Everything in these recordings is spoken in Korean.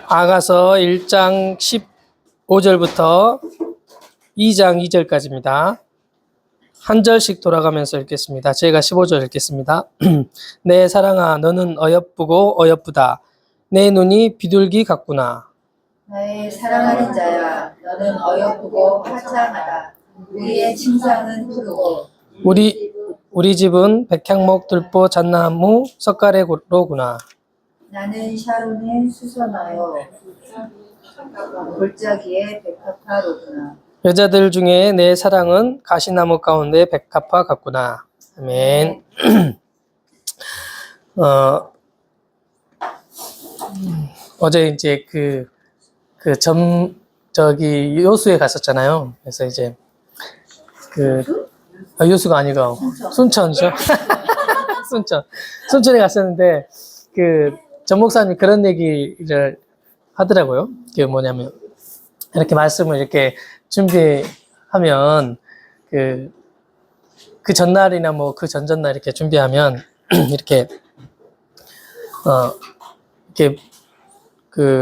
아가서 1장 15절부터 2장 2절까지입니다. 한 절씩 돌아가면서 읽겠습니다. 제가 15절 읽겠습니다. 내 사랑아, 너는 어여쁘고 어여쁘다. 내 눈이 비둘기 같구나. 나의 사랑하는 자야, 너는 어여쁘고 화창하다. 우리의 침상은 푸르고 우리 집은 백향목, 들보, 잣나무, 석가래로구나. 나는 샤론의 수선하여 골짜기의 백합화로구나. 여자들 중에 내 사랑은 가시나무 가운데 백합화 같구나. 아멘. 어제 이제 저기 요수에 갔었잖아요. 그래서 이제 요수가 아니고 순천이죠. 순천에 갔었는데 전 목사님이 그런 얘기를 하더라고요. 그게 뭐냐면 이렇게 말씀을 이렇게 준비하면 그 전날이나 뭐 그 전전날 이렇게 준비하면 이렇게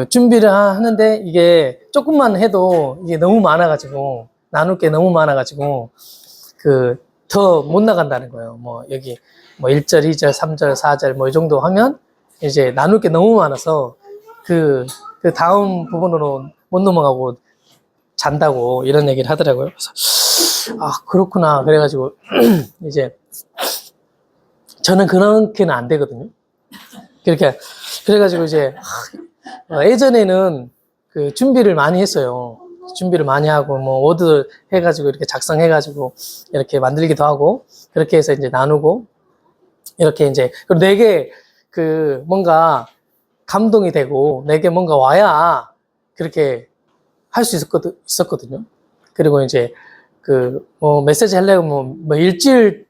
준비를 하는데 이게 조금만 해도 이게 너무 많아가지고 나눌 게 너무 많아가지고 더 못 나간다는 거예요. 뭐 여기 뭐 1절, 2절, 3절, 4절 뭐 이 정도 하면 이제 나눌 게 너무 많아서 그 다음 부분으로 못 넘어가고 잔다고 이런 얘기를 하더라고요. 그래서 그렇구나. 그래가지고 이제 저는 그렇게는 안 되거든요. 그래가지고 이제 예전에는 준비를 많이 했어요. 준비를 많이 하고 뭐 워드 해가지고 이렇게 작성해가지고 이렇게 만들기도 하고 그렇게 해서 이제 나누고 이렇게 이제 그리고 내게 뭔가 감동이 되고 내게 뭔가 와야 그렇게 할 수 있었거든요. 그리고 이제 뭐 메시지 하려고 뭐 일주일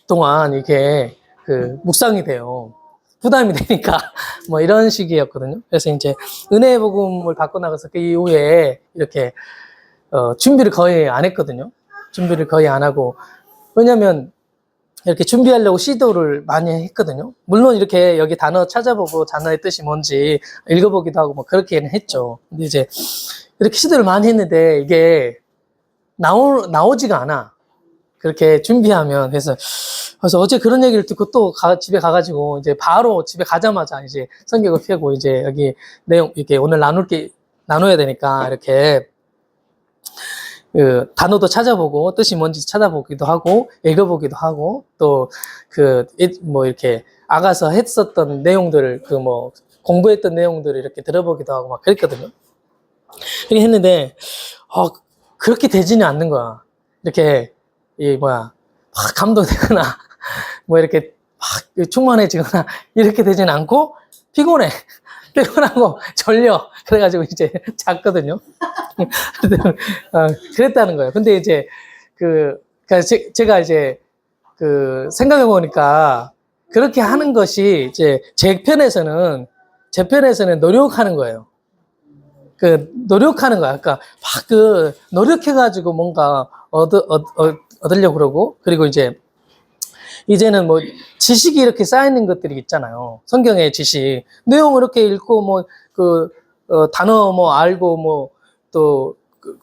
동안 이게 묵상이 돼요. 부담이 되니까 뭐 이런 식이었거든요. 그래서 이제 은혜의 복음을 받고 나가서 그 이후에 이렇게 준비를 거의 안 했거든요. 준비를 거의 안 하고 왜냐면 이렇게 준비하려고 시도를 많이 했거든요. 물론 이렇게 여기 단어 찾아보고 단어의 뜻이 뭔지 읽어보기도 하고 뭐 그렇게는 했죠. 근데 이제 이렇게 시도를 많이 했는데 이게 나오지가 않아. 그렇게 준비하면. 그래서 어제 그런 얘기를 듣고 또 집에 가가지고 이제 바로 집에 가자마자 이제 성경을 펴고 이제 여기 내용 이렇게 오늘 나눠야 되니까 이렇게 단어도 찾아보고 뜻이 뭔지 찾아보기도 하고 읽어보기도 하고 또 뭐 이렇게 아가서 했었던 내용들을 뭐 공부했던 내용들을 이렇게 들어보기도 하고 막 그랬거든요. 그렇게 했는데 그렇게 되지는 않는 거야. 이렇게 막 감동되거나 뭐 이렇게 막 충만해지거나 이렇게 되지는 않고 피곤하고 졸려. 그래가지고 이제 잤거든요. 그랬다는 거예요. 근데 이제 제가 이제 생각해 보니까 그렇게 하는 것이 이제 제 편에서는 노력하는 거예요. 노력하는 거야. 그러니까 막 노력해가지고 뭔가 얻으려고 그러고, 그리고 이제는 뭐 지식이 이렇게 쌓이는 것들이 있잖아요. 성경의 지식. 내용 이렇게 읽고 뭐 단어 뭐 알고 뭐 또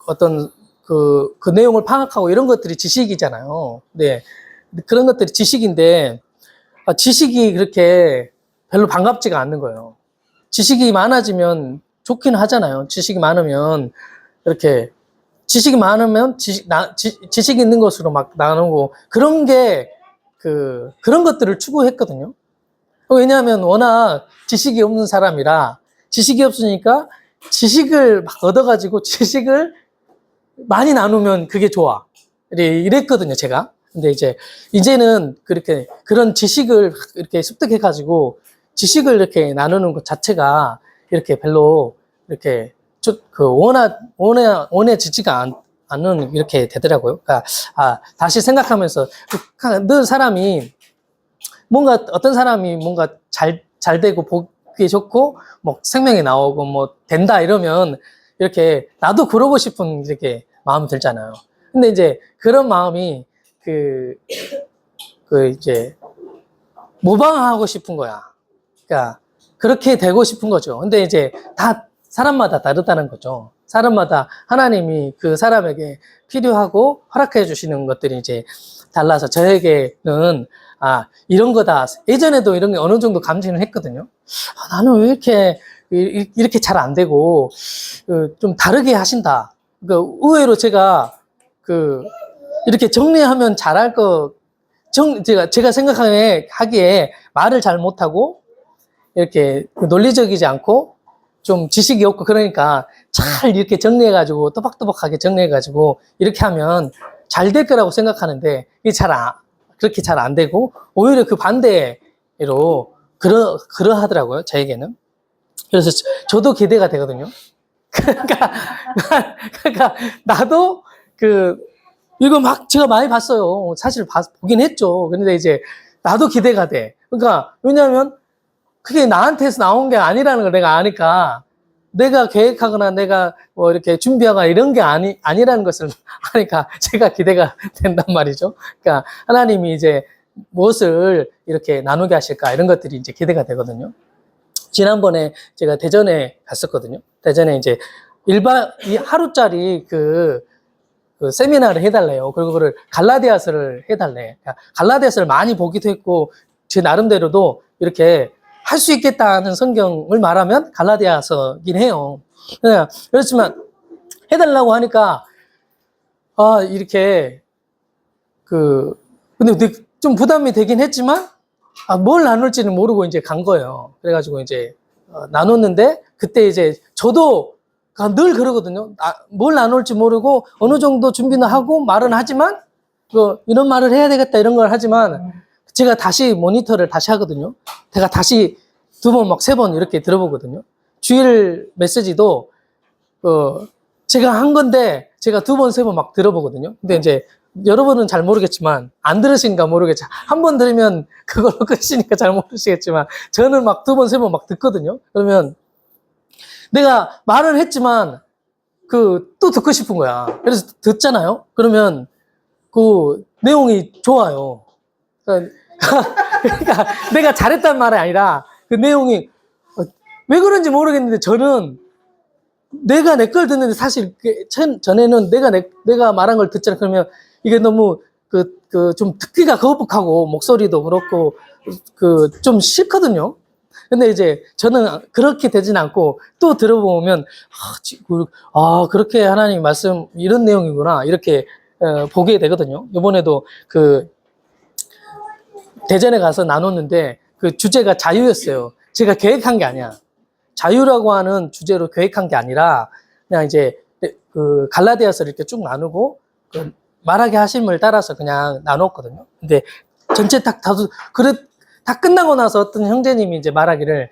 어떤 그 내용을 파악하고 이런 것들이 지식이잖아요. 네. 그런 것들이 지식인데, 지식이 그렇게 별로 반갑지가 않는 거예요. 지식이 많아지면 좋긴 하잖아요. 지식이 많으면 이렇게 지식이 많으면 지식 있는 것으로 막 나누고 그런 것들을 추구했거든요. 왜냐하면 워낙 지식이 없는 사람이라 지식이 없으니까 지식을 막 얻어가지고 지식을 많이 나누면 그게 좋아. 이랬거든요, 제가. 근데 이제는 그런 지식을 이렇게 습득해가지고 지식을 이렇게 나누는 것 자체가 이렇게 별로 이렇게 원해지지가 않는 이렇게 되더라고요. 그러니까 다시 생각하면서 늘 사람이 어떤 사람이 뭔가 잘 되고 보기 좋고 뭐 생명이 나오고 뭐 된다 이러면 이렇게 나도 그러고 싶은 이렇게 마음이 들잖아요. 근데 이제 그런 마음이 이제 모방하고 싶은 거야. 그러니까 그렇게 되고 싶은 거죠. 근데 이제 다 사람마다 다르다는 거죠. 사람마다 하나님이 그 사람에게 필요하고 허락해 주시는 것들이 이제 달라서 저에게는 이런 거다. 예전에도 이런 게 어느 정도 감지는 했거든요. 나는 왜 이렇게 잘 안 되고 좀 다르게 하신다. 그러니까 의외로 제가 이렇게 정리하면 잘할 제가 생각하기에 말을 잘 못하고 이렇게 논리적이지 않고 좀 지식이 없고 그러니까 잘 이렇게 정리해가지고 또박또박하게 정리해가지고 이렇게 하면 잘 될 거라고 생각하는데 이게 그렇게 잘 안 되고 오히려 그 반대로 그러하더라고요. 저에게는. 그래서 저도 기대가 되거든요. 그러니까 나도 이거 막 제가 많이 봤어요. 사실 보긴 했죠. 근데 이제 나도 기대가 돼. 그러니까 왜냐하면 그게 나한테서 나온 게 아니라는 걸 내가 아니까 내가 계획하거나 내가 뭐 이렇게 준비하거나 이런 게 아니라는 것을 아니까 제가 기대가 된단 말이죠. 그러니까 하나님이 이제 무엇을 이렇게 나누게 하실까 이런 것들이 이제 기대가 되거든요. 지난번에 제가 대전에 갔었거든요. 대전에 이제 하루짜리 그 세미나를 해달래요. 그리고 그걸 갈라디아서를 해달래. 갈라디아서를 많이 보기도 했고 제 나름대로도 이렇게 할 수 있겠다는 성경을 말하면 갈라디아서긴 해요. 그렇지만 해달라고 하니까 이렇게 근데 좀 부담이 되긴 했지만 뭘 나눌지는 모르고 이제 간 거예요. 그래가지고 이제 나눴는데 그때 이제 저도 늘 그러거든요. 뭘 나눌지 모르고 어느 정도 준비는 하고 말은 하지만 이런 말을 해야 되겠다 이런 걸 하지만 제가 다시 모니터를 다시 하거든요. 제가 다시 2번 막 3번 이렇게 들어보거든요. 주일 메시지도 제가 한 건데 제가 2번 3번 막 들어보거든요. 근데 이제 여러분은 잘 모르겠지만 안 들으신가 모르겠지만 한 번 들으면 그걸로 끝이니까 잘 모르시겠지만 저는 막 2번 3번 막 듣거든요. 그러면 내가 말을 했지만 또 듣고 싶은 거야. 그래서 듣잖아요. 그러면 그 내용이 좋아요. 그러니까 내가 잘했단 말이 아니라 그 내용이 왜 그런지 모르겠는데 저는 내가 내 걸 듣는데 사실 전에는 내가 말한 걸 듣잖아. 그러면 이게 너무 좀 듣기가 거북하고 목소리도 그렇고 좀 싫거든요. 근데 이제 저는 그렇게 되진 않고 또 들어보면 그렇게 하나님 말씀 이런 내용이구나 이렇게 보게 되거든요. 이번에도 대전에 가서 나눴는데 그 주제가 자유였어요. 제가 계획한 게 아니야. 자유라고 하는 주제로 계획한 게 아니라 그냥 이제 갈라디아서를 이렇게 쭉 나누고 말하게 하심을 따라서 그냥 나눴거든요. 근데 전체 다 끝나고 나서 어떤 형제님이 이제 말하기를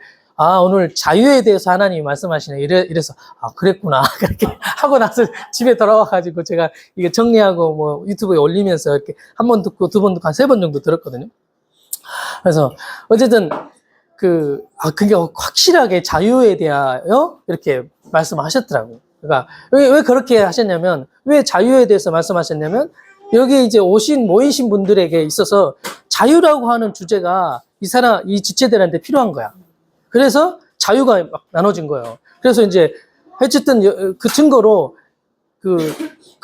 오늘 자유에 대해서 하나님이 말씀하시네 이래서 그랬구나 그렇게 하고 나서 집에 돌아와가지고 제가 이게 정리하고 뭐 유튜브에 올리면서 이렇게 한 번 듣고 2번 듣고 한 3번 정도 들었거든요. 그래서 어쨌든 그게 확실하게 자유에 대하여 이렇게 말씀하셨더라고요. 그러니까 왜 그렇게 하셨냐면 왜 자유에 대해서 말씀하셨냐면 여기 이제 모이신 분들에게 있어서 자유라고 하는 주제가 이 지체들한테 필요한 거야. 그래서 자유가 막 나눠진 거예요. 그래서 이제 어쨌든 그 증거로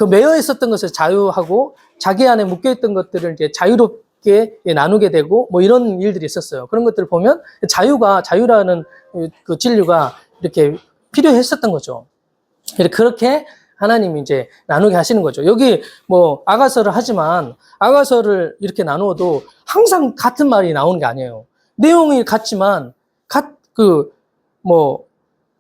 매여 있었던 것을 자유하고 자기 안에 묶여 있던 것들을 이제 자유롭게 나누게 되고 뭐 이런 일들이 있었어요. 그런 것들을 보면 자유라는 그 진리가 이렇게 필요했었던 거죠. 그렇게 하나님이 이제 나누게 하시는 거죠. 여기 뭐 아가서를 하지만 아가서를 이렇게 나누어도 항상 같은 말이 나오는 게 아니에요. 내용이 같지만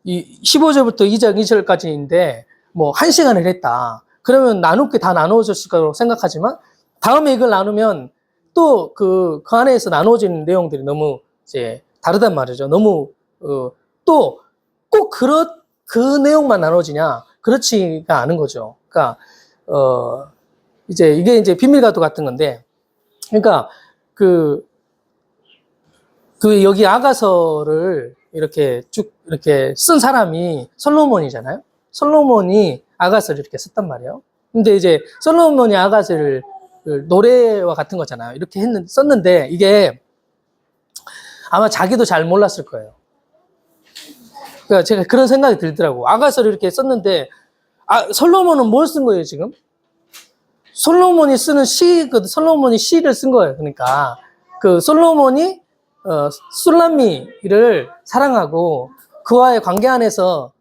이 15절부터 2장 2절까지인데 뭐 1시간을 했다. 그러면 나눌 게 다 나누어졌을 거라고 생각하지만 다음에 이걸 나누면 또 그 안에서 나누어지는 내용들이 너무 이제 다르단 말이죠. 너무 또 꼭 그 내용만 나눠지냐? 그렇지가 않은 거죠. 그러니까 이게 이제 비밀가도 같은 건데, 그러니까 여기 아가서를 이렇게 쭉 이렇게 쓴 사람이 솔로몬이잖아요. 솔로몬이 아가서를 이렇게 썼단 말이에요. 근데 이제 솔로몬이 아가서를 노래와 같은 거잖아요. 이렇게 썼는데 이게 아마 자기도 잘 몰랐을 거예요. 그러니까 제가 그런 생각이 들더라고. 아가서를 이렇게 썼는데, 솔로몬은 뭘 쓴 거예요, 지금? 솔로몬이 쓰는 솔로몬이 시를 쓴 거예요. 그러니까, 솔로몬이, 술람미를 사랑하고, 그와의 관계 안에서,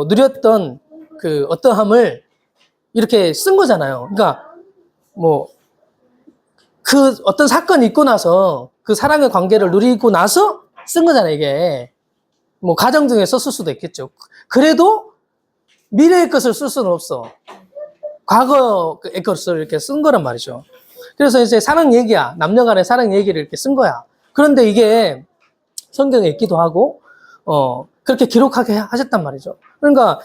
누렸던 어떠함을 이렇게 쓴 거잖아요. 그러니까, 뭐, 어떤 사건이 있고 나서, 그 사랑의 관계를 누리고 나서 쓴 거잖아요, 이게. 뭐, 가정 중에 썼을 수도 있겠죠. 그래도, 미래의 것을 쓸 수는 없어. 과거의 것을 이렇게 쓴 거란 말이죠. 그래서 이제 사랑 얘기야. 남녀 간의 사랑 얘기를 이렇게 쓴 거야. 그런데 이게 성경에 있기도 하고, 그렇게 기록하게 하셨단 말이죠. 그러니까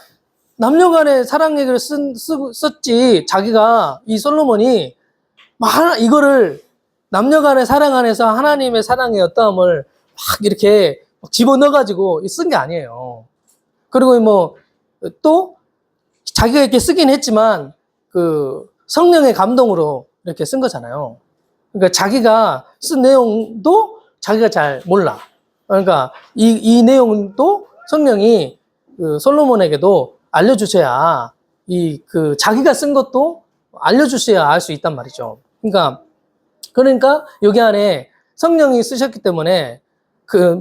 남녀 간의 사랑 얘기를 썼지, 자기가, 이 솔로몬이, 이거를 남녀 간의 사랑 안에서 하나님의 사랑의 어떠함을 막 이렇게 집어넣어가지고 쓴 게 아니에요. 그리고 뭐, 또, 자기가 이렇게 쓰긴 했지만, 성령의 감동으로 이렇게 쓴 거잖아요. 그러니까 자기가 쓴 내용도 자기가 잘 몰라. 그러니까 이 내용도 성령이 솔로몬에게도 알려주셔야 자기가 쓴 것도 알려주셔야 알 수 있단 말이죠. 그러니까 여기 안에 성령이 쓰셨기 때문에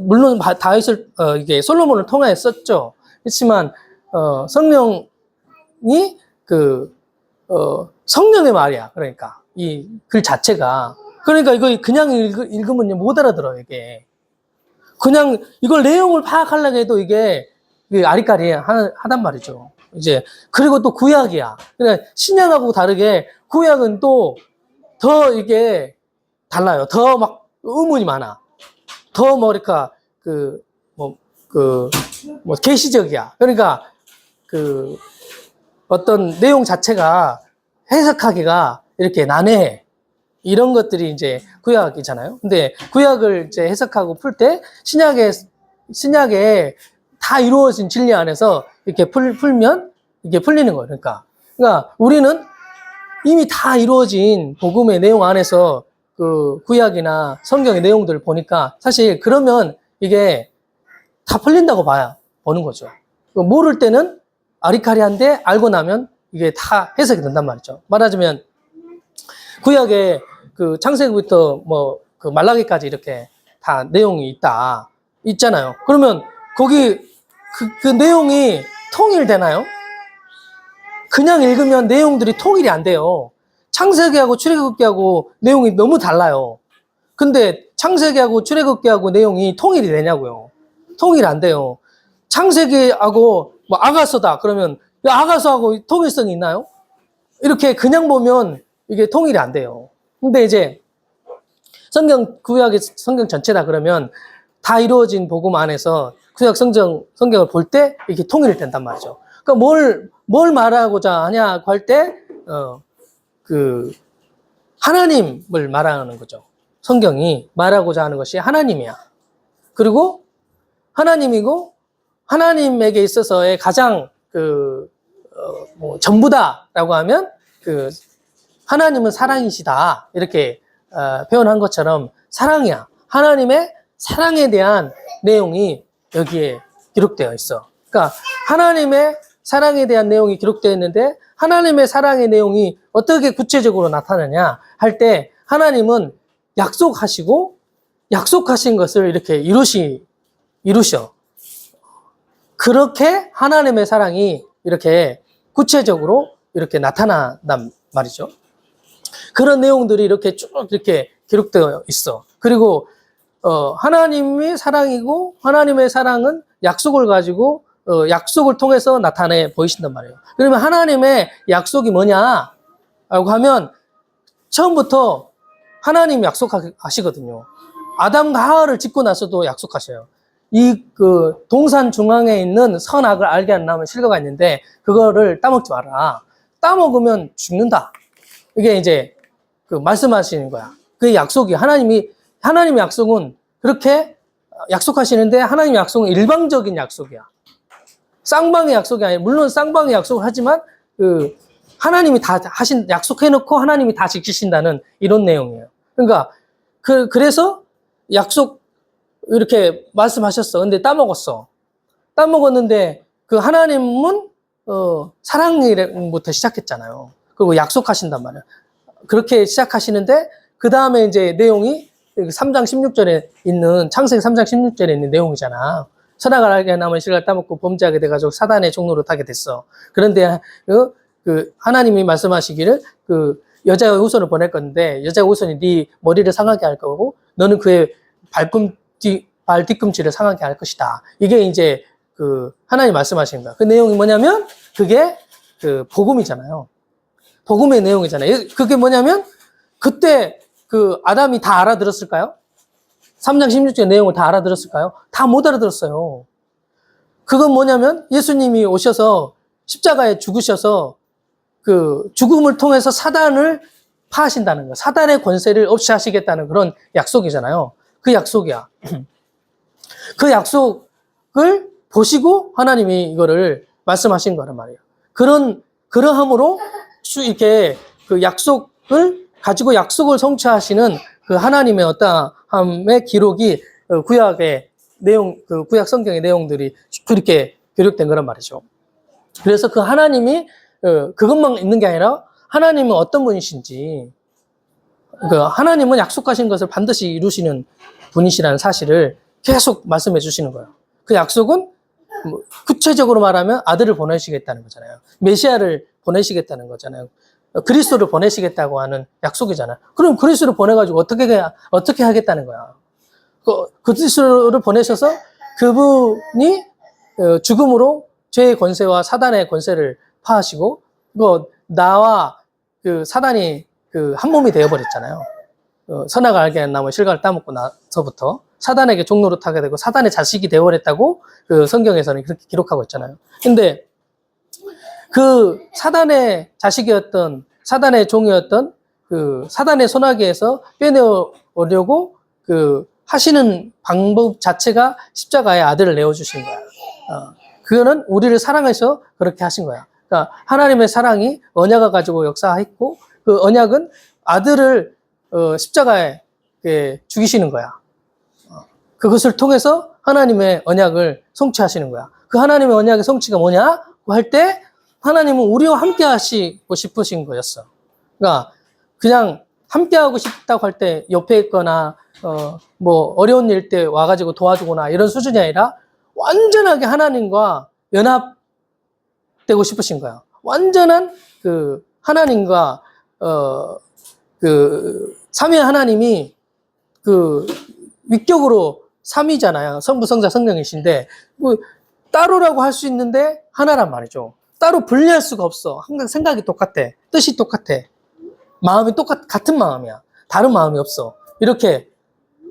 물론 다윗을 이게 솔로몬을 통하여 썼죠. 그렇지만 성령이 성령의 말이야. 그러니까 이 글 자체가, 그러니까 이거 그냥 읽으면 못 알아들어. 이게 그냥 이걸 내용을 파악하려고 해도 이게 아리까리 하단 말이죠. 이제 그리고 또 구약이야. 그러니까 신약하고 다르게 구약은 또 더 이게 달라요. 더 막 의문이 많아. 더 뭐랄까 계시적이야. 그러니까 어떤 내용 자체가 해석하기가 이렇게 난해해. 이런 것들이 이제 구약이잖아요. 근데 구약을 이제 해석하고 풀 때 신약에 다 이루어진 진리 안에서 이렇게 풀면 이게 풀리는 거예요. 그러니까 우리는 이미 다 이루어진 복음의 내용 안에서 구약이나 성경의 내용들을 보니까 사실 그러면 이게 다 풀린다고 보는 거죠. 모를 때는 아리까리한데 알고 나면 이게 다 해석이 된단 말이죠. 말하자면 구약에 창세기부터 말라기까지 이렇게 다 내용이 있잖아요. 그러면 거기 그 내용이 통일되나요? 그냥 읽으면 내용들이 통일이 안 돼요. 창세기하고 출애굽기하고 내용이 너무 달라요. 근데 창세기하고 출애굽기하고 내용이 통일이 되냐고요. 통일 안 돼요. 창세기하고 아가서다 그러면 아가서하고 통일성이 있나요? 이렇게 그냥 보면 이게 통일이 안 돼요. 근데 이제 구약의 성경 전체다 그러면 다 이루어진 복음 안에서 구약 성경을 볼 때 이렇게 통일이 된단 말이죠. 그러니까 뭘 말하고자 하냐 할 때, 하나님을 말하는 거죠. 성경이 말하고자 하는 것이 하나님이야. 그리고 하나님이고, 하나님에게 있어서의 가장 전부다라고 하면, 하나님은 사랑이시다. 이렇게, 표현한 것처럼 사랑이야. 하나님의 사랑에 대한 내용이 여기에 기록되어 있어. 그러니까 하나님의 사랑에 대한 내용이 기록되어 있는데 하나님의 사랑의 내용이 어떻게 구체적으로 나타나냐 할 때 하나님은 약속하시고 약속하신 것을 이렇게 이루셔. 그렇게 하나님의 사랑이 이렇게 구체적으로 이렇게 나타난단 말이죠. 그런 내용들이 이렇게 쭉 이렇게 기록되어 있어. 그리고 하나님이 사랑이고 하나님의 사랑은 약속을 가지고 약속을 통해서 나타내 보이신단 말이에요. 그러면 하나님의 약속이 뭐냐라고 하면 처음부터 하나님이 약속하시거든요. 아담과 하와를 짓고 나서도 약속하셔요. 동산 중앙에 있는 선악을 알게 안 나면 실과가 있는데 그거를 따먹지 마라. 따먹으면 죽는다. 이게 이제 말씀하시는 거야. 그 약속이 하나님의 약속은 그렇게 약속하시는데 하나님의 약속은 일방적인 약속이야. 쌍방의 약속이 아니라 물론 쌍방의 약속을 하지만 하나님이 다 약속해놓고 하나님이 다 지키신다는 이런 내용이에요. 그러니까 그래서 약속 이렇게 말씀하셨어. 근데 따먹었어. 따먹었는데 그 하나님은 사랑부터 시작했잖아요. 그리고 약속하신단 말이에요. 그렇게 시작하시는데 그 다음에 이제 내용이 3장 16절에 있는 창세기 3장 16절에 있는 내용이잖아. 선악을 알게 나무의 실과를 따먹고 범죄하게 돼가지고 사단의 종로로 타게 됐어. 그런데 그 하나님이 말씀하시기를 그 여자의 후손을 보낼 건데 여자의 후손이 네 머리를 상하게 할 거고 너는 그의 발 뒤꿈치를 상하게 할 것이다. 이게 이제 그 하나님 말씀하신 거야. 그 내용이 뭐냐면 그게 그 복음이잖아요. 복음의 내용이잖아요. 그게 뭐냐면 그때 그 아담이 다 알아들었을까요? 3장 16절 내용을 다 알아들었을까요? 다 못 알아들었어요. 그건 뭐냐면 예수님이 오셔서 십자가에 죽으셔서 그 죽음을 통해서 사단을 파하신다는 거예요. 사단의 권세를 없이 하시겠다는 그런 약속이잖아요. 그 약속이야. 그 약속을 보시고 하나님이 이거를 말씀하신 거란 말이에요. 그러함으로 이렇게 그 약속을 가지고 약속을 성취하시는 그 하나님의 어떠함의 기록이 구약의 내용, 그 구약 성경의 내용들이 그렇게 기록된 거란 말이죠. 그래서 그 하나님이 그것만 있는 게 아니라 하나님은 어떤 분이신지, 그 하나님은 약속하신 것을 반드시 이루시는 분이시라는 사실을 계속 말씀해 주시는 거예요. 그 약속은 구체적으로 말하면 아들을 보내시겠다는 거잖아요. 메시아를 보내시겠다는 거잖아요. 그리스도를 보내시겠다고 하는 약속이잖아요. 그럼 그리스도를 보내가지고 어떻게 하겠다는 거야. 그리스도를 보내셔서 그분이 죽음으로 죄의 권세와 사단의 권세를 파하시고, 나와 그 사단이 그 한 몸이 되어버렸잖아요. 선악을 알게 한 나무의 실과를 따먹고 나서부터 사단에게 종로로 타게 되고 사단의 자식이 되어버렸다고 그 성경에서는 그렇게 기록하고 있잖아요. 근데 그 사단의 자식이었던, 사단의 종이었던 그 사단의 손아귀에서 빼내오려고 그 하시는 방법 자체가 십자가에 아들을 내어주신 거야. 그거는 우리를 사랑해서 그렇게 하신 거야. 그러니까 하나님의 사랑이 언약을 가지고 역사했고 그 언약은 아들을 십자가에 죽이시는 거야. 그것을 통해서 하나님의 언약을 성취하시는 거야. 그 하나님의 언약의 성취가 뭐냐고 할 때 하나님은 우리와 함께 하시고 싶으신 거였어. 그러니까 그냥 함께 하고 싶다고 할 때 옆에 있거나 뭐 어려운 일 때 와가지고 도와주거나 이런 수준이 아니라 완전하게 하나님과 연합되고 싶으신 거야. 완전한 그 하나님과 그 삼위 하나님이 그 위격으로 삼위잖아요. 성부, 성자, 성령이신데 뭐 따로라고 할 수 있는데 하나란 말이죠. 따로 분리할 수가 없어. 항상 생각이 똑같아. 뜻이 똑같아. 마음이 같은 마음이야. 다른 마음이 없어. 이렇게.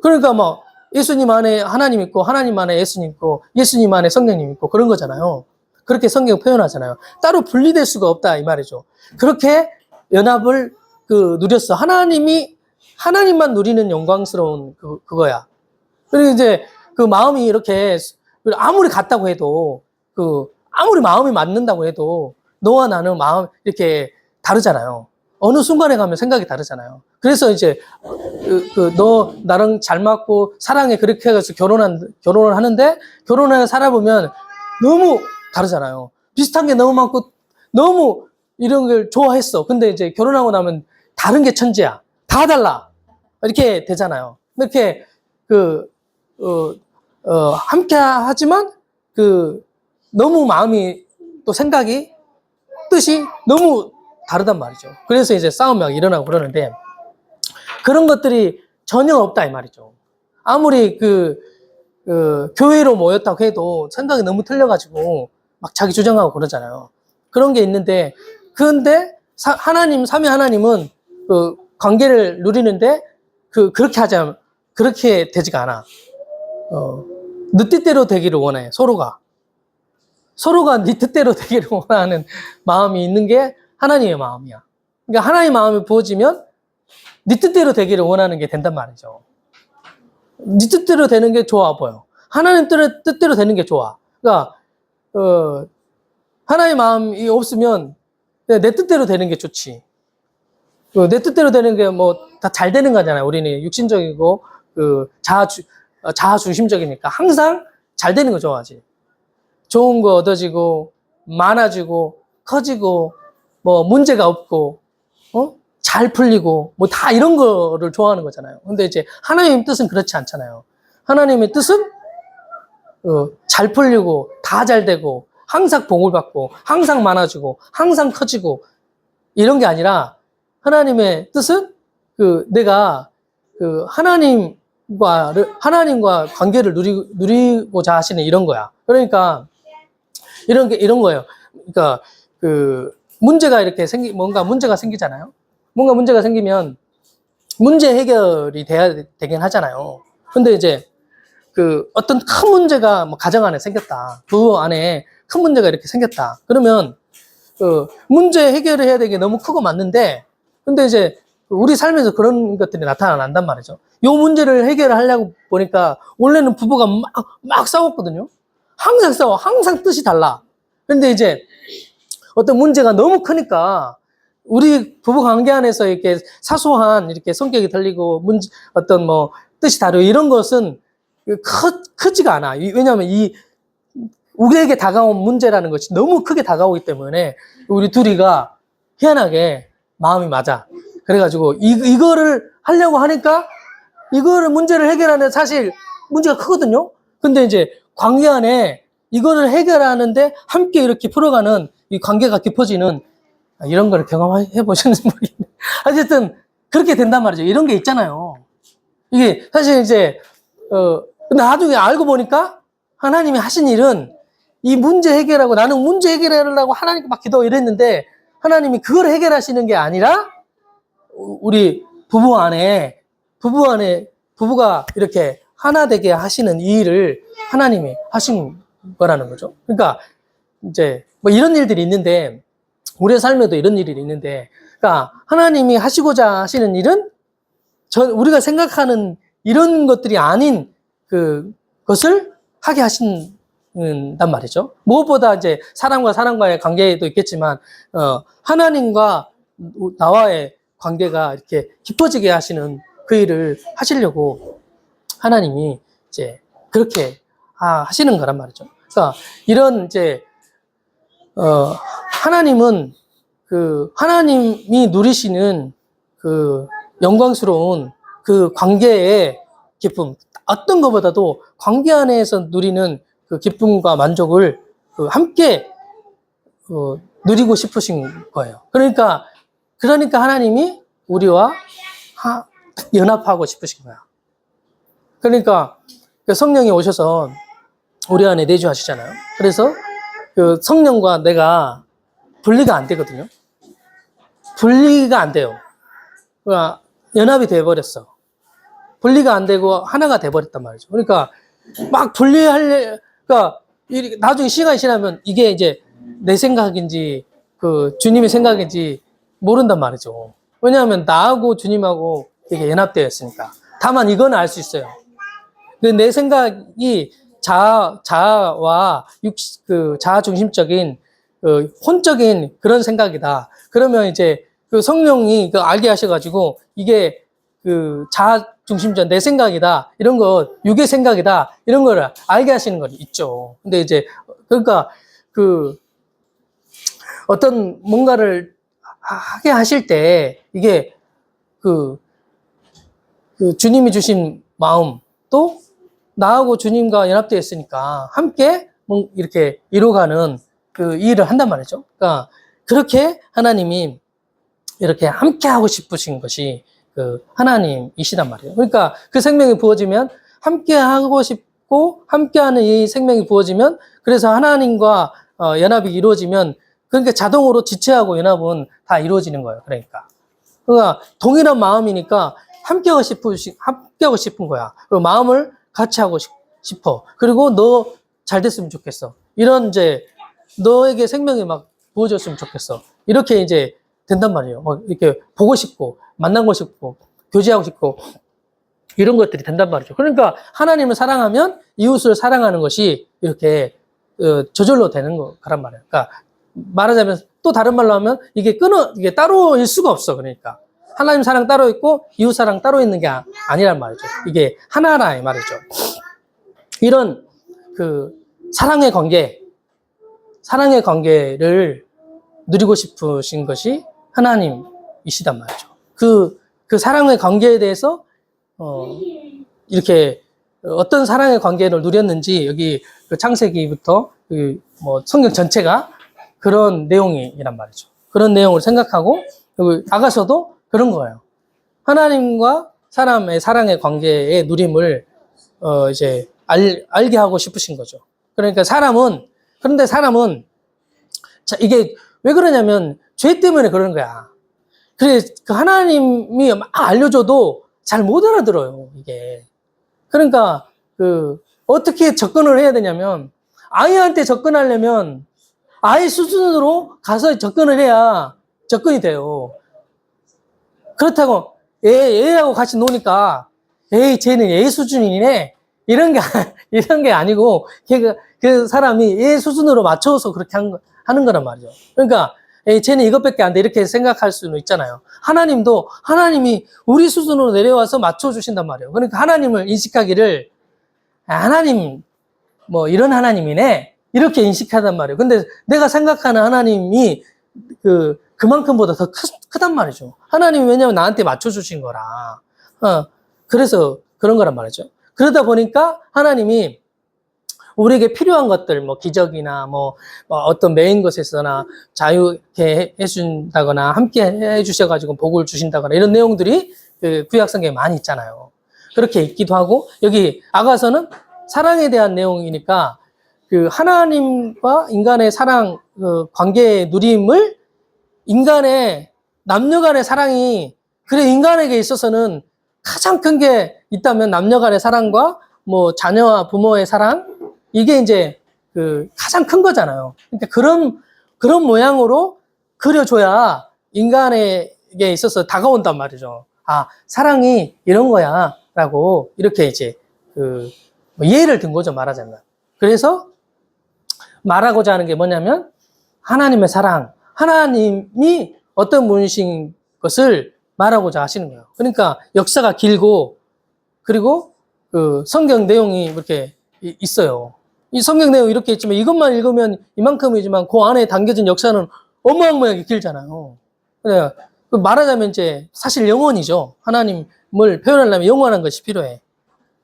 그러니까 뭐 예수님 안에 하나님 있고 하나님 안에 예수님 있고 예수님 안에 성령님 있고 그런 거잖아요. 그렇게 성경 표현하잖아요. 따로 분리될 수가 없다 이 말이죠. 그렇게 연합을 누렸어. 하나님만 누리는 영광스러운 그거야. 그리고 이제 그 마음이 이렇게 아무리 같다고 해도 아무리 마음이 맞는다고 해도 너와 나는 마음 이렇게 다르잖아요. 어느 순간에 가면 생각이 다르잖아요. 그래서 이제 너 나랑 잘 맞고 사랑해 그렇게 해서 결혼을 하는데 결혼을 살아보면 너무 다르잖아요. 비슷한 게 너무 많고 너무 이런 걸 좋아했어. 근데 이제 결혼하고 나면 다른 게 천재야. 다 달라. 이렇게 되잖아요. 이렇게 함께 하지만 너무 마음이 또 생각이 뜻이 너무 다르단 말이죠. 그래서 이제 싸움이 막 일어나고 그러는데 그런 것들이 전혀 없다 이 말이죠. 아무리 교회로 모였다고 해도 생각이 너무 틀려가지고 막 자기 주장하고 그러잖아요. 그런 게 있는데 그런데 삼위 하나님은 관계를 누리는데 그렇게 되지가 않아. 네 뜻대로 되기를 원해. 서로가 네 뜻대로 되기를 원하는 마음이 있는 게 하나님의 마음이야. 그러니까 하나님의 마음이 부어지면 네 뜻대로 되기를 원하는 게 된단 말이죠. 네 뜻대로 되는 게 좋아 보여. 하나님 뜻대로 되는 게 좋아. 그러니까 하나님의 마음이 없으면 내 뜻대로 되는 게 좋지. 내 뜻대로 되는 게 뭐 다 잘 되는 거잖아요. 우리는 육신적이고 자아중심적이니까 항상 잘 되는 거 좋아하지. 좋은 거 얻어지고, 많아지고, 커지고, 뭐, 문제가 없고, 잘 풀리고, 뭐, 다 이런 거를 좋아하는 거잖아요. 근데 이제 하나님의 뜻은 그렇지 않잖아요. 하나님의 뜻은, 잘 풀리고, 다 잘 되고, 항상 복을 받고, 항상 많아지고, 항상 커지고, 이런 게 아니라, 하나님의 뜻은, 내가, 하나님과 관계를 누리고자 하시는 이런 거야. 그러니까, 이런 거예요. 그러니까, 문제가 이렇게 뭔가 문제가 생기잖아요. 뭔가 문제가 생기면, 문제 해결이 되긴 하잖아요. 근데 이제, 어떤 큰 문제가 뭐 가정 안에 생겼다. 부부 안에 큰 문제가 이렇게 생겼다. 그러면, 문제 해결을 해야 되게 너무 크고 맞는데, 근데 이제, 우리 삶에서 그런 것들이 나타난단 말이죠. 요 문제를 해결하려고 보니까, 원래는 부부가 막 싸웠거든요. 항상 싸워. 항상 뜻이 달라. 근데 이제, 어떤 문제가 너무 크니까, 우리 부부 관계 안에서 이렇게 사소한 이렇게 성격이 틀리고, 어떤 뭐, 뜻이 다르고, 이런 것은 크지가 않아. 왜냐하면 우리에게 다가온 문제라는 것이 너무 크게 다가오기 때문에, 우리 둘이가 희한하게 마음이 맞아. 그래가지고, 이거를 하려고 하니까, 문제를 해결하는데 사실 문제가 크거든요? 근데 이제 관계 안에 이거를 해결하는데 함께 이렇게 풀어가는 이 관계가 깊어지는 이런 걸 경험해 보셨는지 모르겠네. 어쨌든 그렇게 된단 말이죠. 이런 게 있잖아요. 이게 사실 이제, 근데 나중에 알고 보니까 하나님이 하신 일은 이 문제 해결하고 나는 문제 해결하려고 하나님께 막 기도 이랬는데 하나님이 그걸 해결하시는 게 아니라 우리 부부가 이렇게 하나 되게 하시는 이 일을 하나님이 하신 거라는 거죠. 그러니까 이제 뭐 이런 일들이 있는데 우리의 삶에도 이런 일이 있는데, 그러니까 하나님이 하시고자 하시는 일은 우리가 생각하는 이런 것들이 아닌 것을 하게 하신단 말이죠. 무엇보다 이제 사람과의 관계도 있겠지만, 하나님과 나와의 관계가 이렇게 깊어지게 하시는 그 일을 하시려고 하나님이 이제 그렇게 하시는 거란 말이죠. 그러니까 이런 이제, 하나님은 하나님이 누리시는 영광스러운 관계의 기쁨, 어떤 것보다도 관계 안에서 누리는 기쁨과 만족을 함께 누리고 싶으신 거예요. 그러니까 하나님이 우리와 연합하고 싶으신 거야. 그러니까 성령이 오셔서 우리 안에 내주하시잖아요. 그래서 성령과 내가 분리가 안 되거든요. 분리가 안 돼요. 그러니까 연합이 돼버렸어. 분리가 안 되고 하나가 돼버렸단 말이죠. 그러니까 막 그러니까 나중에 시간이 지나면 이게 이제 내 생각인지 주님의 생각인지 모른단 말이죠. 왜냐하면 나하고 주님하고 이게 연합되어 있으니까. 다만 이건 알 수 있어요. 내 생각이 자아와 자아 중심적인 혼적인 그런 생각이다. 그러면 이제 성령이 알게 하셔가지고 이게 자아 중심적 내 생각이다. 이런 거 육의 생각이다. 이런 거를 알게 하시는 건 있죠. 근데 이제 그러니까 어떤 뭔가를 하게 하실 때 이게 주님이 주신 마음 또 나하고 주님과 연합되어 있으니까 함께 이렇게 이루어가는 이 일을 한단 말이죠. 그러니까 그렇게 하나님이 이렇게 함께 하고 싶으신 것이 하나님이시단 말이에요. 그러니까 그 생명이 부어지면 함께 하고 싶고 함께하는 이 생명이 부어지면 그래서 하나님과 연합이 이루어지면 그러니까 자동으로 지체하고 연합은 다 이루어지는 거예요. 그러니까 동일한 마음이니까 함께하고 싶은 거야. 마음을 같이 하고 싶어. 그리고 너 잘 됐으면 좋겠어. 이런 이제 너에게 생명이 막 부어졌으면 좋겠어. 이렇게 이제 된단 말이에요. 이렇게 보고 싶고 만나고 싶고 교제하고 싶고 이런 것들이 된단 말이죠. 그러니까 하나님을 사랑하면 이웃을 사랑하는 것이 이렇게 저절로 되는 거란 말이에요. 그러니까 말하자면 또 다른 말로 하면 이게 따로일 수가 없어. 그러니까 하나님 사랑 따로 있고 이웃 사랑 따로 있는 게 아니란 말이죠. 이게 하나라 이 말이죠. 이런 사랑의 관계, 사랑의 관계를 누리고 싶으신 것이 하나님이시단 말이죠. 그 사랑의 관계에 대해서, 이렇게 어떤 사랑의 관계를 누렸는지 여기 그 창세기부터 뭐 성경 전체가 그런 내용이란 말이죠. 그런 내용을 생각하고 여기 아가서도 그런 거예요. 하나님과 사람의 사랑의 관계의 누림을 이제 알게 하고 싶으신 거죠. 그러니까 그런데 사람은 자, 이게 왜 그러냐면 죄 때문에 그러는 거야. 그래 그 하나님이 막 알려줘도 잘 못 알아들어요, 이게. 그러니까 어떻게 접근을 해야 되냐면 아이한테 접근하려면 아이 수준으로 가서 접근을 해야 접근이 돼요. 그렇다고 애하고 같이 노니까 에이 쟤는 애 수준이네 이런 게 아니고 그 사람이 애 수준으로 맞춰서 그렇게 하는 거란 말이죠. 그러니까 에이 쟤는 이것밖에 안 돼 이렇게 생각할 수는 있잖아요. 하나님이 우리 수준으로 내려와서 맞춰주신단 말이에요. 그러니까 하나님을 인식하기를 하나님 뭐 이런 하나님이네 이렇게 인식하단 말이에요. 근데 내가 생각하는 하나님이 그만큼보다 더 크단 말이죠. 하나님이 왜냐면 나한테 맞춰주신 거라. 그래서 그런 거란 말이죠. 그러다 보니까 하나님이 우리에게 필요한 것들, 뭐 기적이나 뭐 어떤 매인 것에서나 자유케 해준다거나 함께 해주셔가지고 복을 주신다거나 이런 내용들이 그 구약 성경에 많이 있잖아요. 그렇게 있기도 하고 여기 아가서는 사랑에 대한 내용이니까 그 하나님과 인간의 사랑 관계의 누림을 인간의 남녀 간의 사랑이 그래 인간에게 있어서는 가장 큰 게 있다면 남녀 간의 사랑과 뭐 자녀와 부모의 사랑 이게 이제 가장 큰 거잖아요. 그러니까 그런 모양으로 그려줘야 인간에게 있어서 다가온단 말이죠. 아 사랑이 이런 거야라고 이렇게 이제 뭐 예를 든 거죠 말하자면. 그래서 말하고자 하는 게 뭐냐면 하나님의 사랑, 하나님이 어떤 분이신 것을 말하고자 하시는 거예요. 그러니까 역사가 길고 그리고 성경 내용이 이렇게 있어요. 이 성경 내용이 이렇게 있지만 이것만 읽으면 이만큼이지만 그 안에 담겨진 역사는 어마어마하게 길잖아요. 그래 말하자면 이제 사실 영원이죠. 하나님을 표현하려면 영원한 것이 필요해.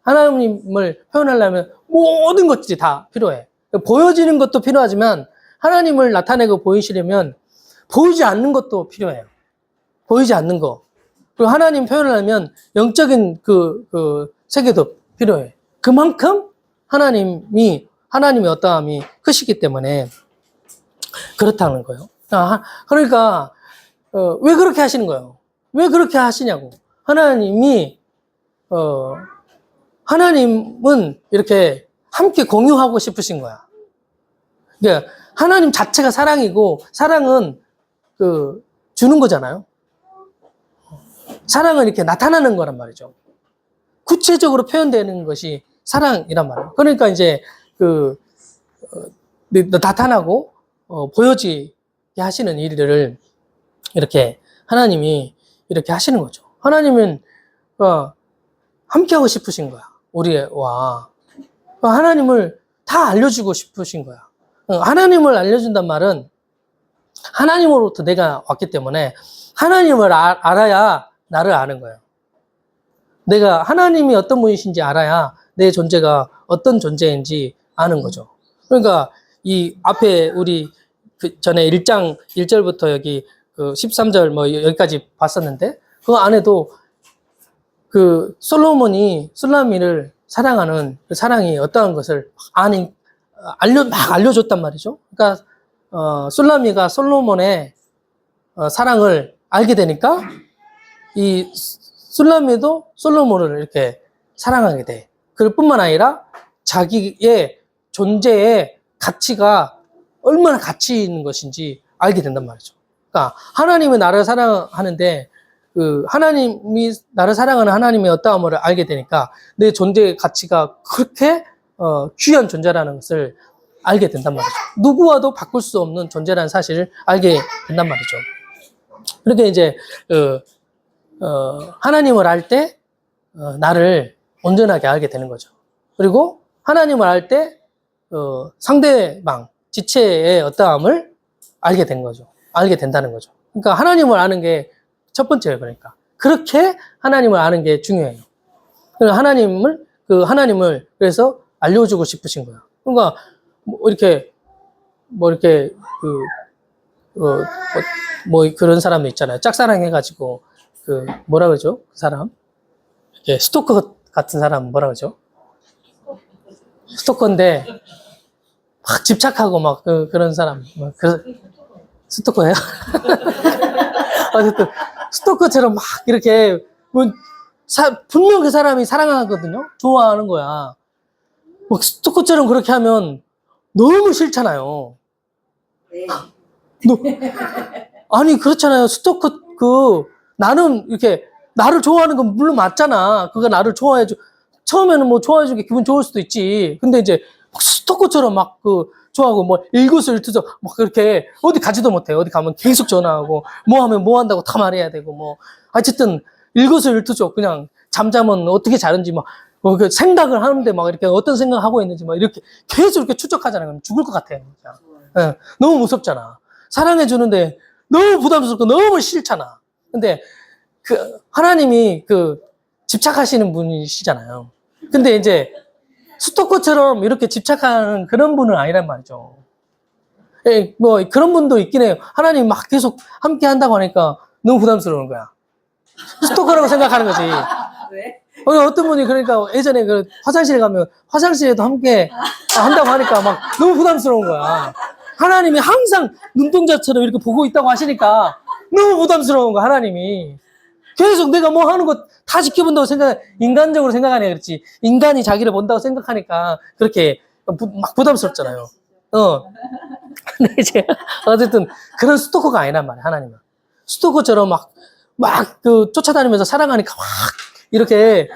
하나님을 표현하려면 모든 것들이 다 필요해. 보여지는 것도 필요하지만 하나님을 나타내고 보이시려면 보이지 않는 것도 필요해요. 보이지 않는 거. 그리고 하나님 표현하려면 영적인 세계도 필요해. 그만큼 하나님의 어떠함이 크시기 때문에 그렇다는 거예요. 그러니까 왜 그렇게 하시는 거예요? 왜 그렇게 하시냐고. 하나님은 이렇게 함께 공유하고 싶으신 거야. 그러니까 하나님 자체가 사랑이고 사랑은 주는 거잖아요. 사랑은 이렇게 나타나는 거란 말이죠. 구체적으로 표현되는 것이 사랑이란 말이에요. 그러니까 이제 나타나고 보여지게 하시는 일들을 이렇게 하나님이 이렇게 하시는 거죠. 하나님은 함께 하고 싶으신 거야. 우리와 하나님을 다 알려주고 싶으신 거야. 하나님을 알려준단 말은 하나님으로부터 내가 왔기 때문에 하나님을 알아야 나를 아는 거예요. 내가 하나님이 어떤 분이신지 알아야 내 존재가 어떤 존재인지 아는 거죠. 그러니까 이 앞에 우리 전에 1장 1절부터 여기 13절 뭐 여기까지 봤었는데 그 안에도 솔로몬이 술라미를 사랑하는 그 사랑이 어떠한 것을 막 알려줬단 말이죠. 그러니까 술라미가 솔로몬의 사랑을 알게 되니까 이 술라미도 솔로몬을 이렇게 사랑하게 돼. 그뿐만 아니라 자기의 존재의 가치가 얼마나 가치 있는 것인지 알게 된단 말이죠. 그러니까 하나님이 나를 사랑하는데 하나님이 나를 사랑하는 하나님의 어떠함을 알게 되니까 내 존재의 가치가 그렇게 귀한 존재라는 것을 알게 된단 말이죠. 누구와도 바꿀 수 없는 존재라는 사실을 알게 된단 말이죠. 그렇게 이제 하나님을 알 때 나를 온전하게 알게 되는 거죠. 그리고 하나님을 알 때 상대방, 지체의 어떠함을 알게 된 거죠. 알게 된다는 거죠. 그러니까 하나님을 아는 게 첫 번째예요. 그러니까 그렇게 하나님을 아는 게 중요해요. 그러니까 하나님을 그래서 알려주고 싶으신 거예요. 그러니까 이렇게 그런 사람도 있잖아요. 짝사랑해가지고 뭐라 그러죠? 그 사람 스토커 같은 사람 뭐라 그러죠? 스토커인데 막 집착하고 막 그런 사람 스토커예요? 어쨌든 스토커처럼 막 이렇게 분명 그 사람이 사랑하거든요. 좋아하는 거야. 막 스토커처럼 그렇게 하면 너무 싫잖아요. 네. 아니 그렇잖아요. 나는 이렇게 나를 좋아하는 건 물론 맞잖아. 그가 나를 좋아해줘. 처음에는 뭐 좋아해주기 기분 좋을 수도 있지. 근데 이제 막 스토커처럼 막 좋아하고 뭐 일거수일투족 막 그렇게 어디 가지도 못해. 어디 가면 계속 전화하고 뭐 하면 뭐 한다고 다 말해야 되고 뭐 어쨌든 일거수일투족 그냥 잠자면 어떻게 자는지 그 생각을 하는데 막 이렇게 어떤 생각을 하고 있는지 막 이렇게 계속 이렇게 추적하잖아요. 그럼 죽을 것 같아요. 진짜. 예, 너무 무섭잖아. 사랑해주는데 너무 부담스럽고 너무 싫잖아. 근데 하나님이 집착하시는 분이시잖아요. 근데 이제 스토커처럼 이렇게 집착하는 그런 분은 아니란 말이죠. 예, 뭐 그런 분도 있긴 해요. 하나님 막 계속 함께 한다고 하니까 너무 부담스러운 거야. 스토커라고 생각하는 거지. 왜? 어떤 분이 그러니까 예전에 화장실에 가면 화장실에도 함께 한다고 하니까 막 너무 부담스러운 거야. 하나님이 항상 눈동자처럼 이렇게 보고 있다고 하시니까 너무 부담스러운 거야, 하나님이. 계속 내가 뭐 하는 거 다 지켜본다고 인간적으로 생각하니까 그렇지. 인간이 자기를 본다고 생각하니까 그렇게 막 부담스럽잖아요. 근데 이제 어쨌든 그런 스토커가 아니란 말이야, 하나님은. 스토커처럼 쫓아다니면서 사랑하니까 막 이렇게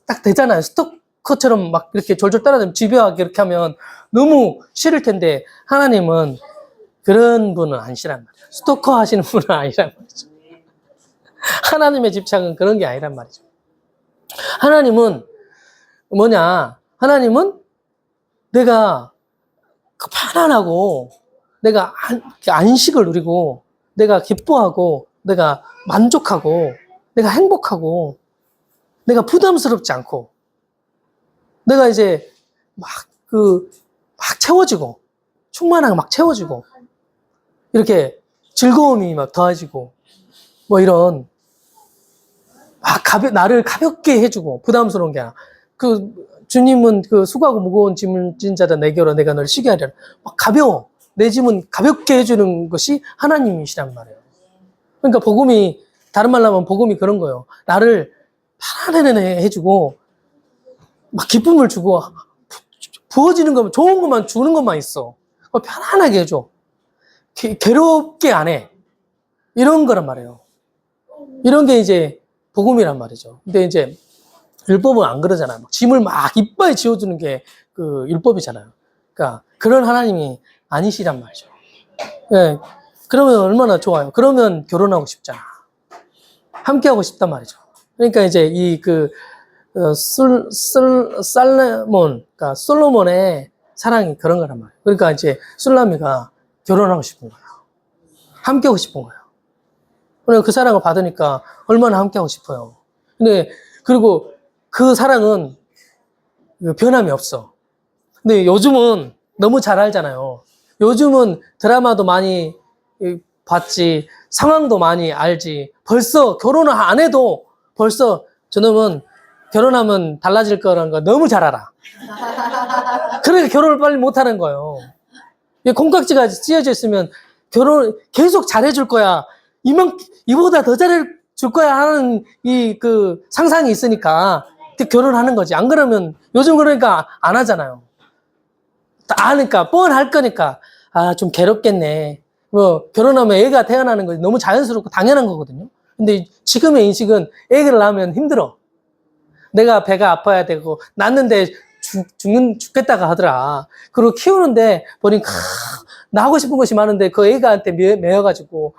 딱 되잖아요. 스토커처럼 막 이렇게 졸졸 따라다니면 집요하게 이렇게 하면 너무 싫을 텐데 하나님은 그런 분은 아니시란 말이에요. 스토커 하시는 분은 아니란 말이죠. 하나님의 집착은 그런 게 아니란 말이죠. 하나님은 하나님은 내가 편안하고 내가 안식을 누리고 내가 기뻐하고 내가 만족하고 내가 행복하고 내가 부담스럽지 않고 내가 이제 막 채워지고 충만하게 막 채워지고 이렇게 즐거움이 막 더해지고 뭐 이런 나를 가볍게 해주고 부담스러운 게 아니라 주님은 수고하고 무거운 짐을 진 자다 내게로 내가 널 쉬게 하리라. 막 가벼워. 내 짐은 가볍게 해주는 것이 하나님이시란 말이에요. 그러니까 다른 말로 하면 복음이 그런 거예요. 나를 편안하게 해주고 막 기쁨을 주고 부어지는 것만 좋은 것만 주는 것만 있어. 편안하게 해줘. 괴롭게 안 해. 이런 거란 말이에요. 이런 게 이제 복음이란 말이죠. 근데 이제 율법은 안 그러잖아요. 짐을 막 이빨 지워주는 게 율법이잖아요. 그러니까 그런 하나님이 아니시란 말이죠. 네, 그러면 얼마나 좋아요. 그러면 결혼하고 싶잖아. 함께 하고 싶단 말이죠. 그러니까 이제 그러니까 솔로몬의 사랑이 그런 거란 말이에요. 그러니까 이제 술라미가 결혼하고 싶은 거예요. 함께 하고 싶은 거예요. 그리고 그 사랑을 받으니까 얼마나 함께 하고 싶어요. 그리고 그 사랑은 변함이 없어. 근데 요즘은 너무 잘 알잖아요. 요즘은 드라마도 많이 봤지, 상황도 많이 알지. 벌써 결혼을 안 해도 벌써 저놈은 결혼하면 달라질 거라는 거 너무 잘 알아. 그러니까 결혼을 빨리 못 하는 거예요. 콩깍지가 찢어져 있으면 계속 잘해줄 거야. 이보다 더 잘해줄 거야 하는 상상이 있으니까 결혼하는 거지. 안 그러면 요즘 그러니까 안 하잖아요. 아니까 뻔할 거니까 좀 괴롭겠네. 결혼하면 애가 태어나는 거 너무 자연스럽고 당연한 거거든요. 근데 지금의 인식은 애를 낳으면 힘들어. 내가 배가 아파야 되고 낳는데 죽겠다가 하더라. 그리고 키우는데 보니까 나 하고 싶은 것이 많은데 그 애가한테 매여가지고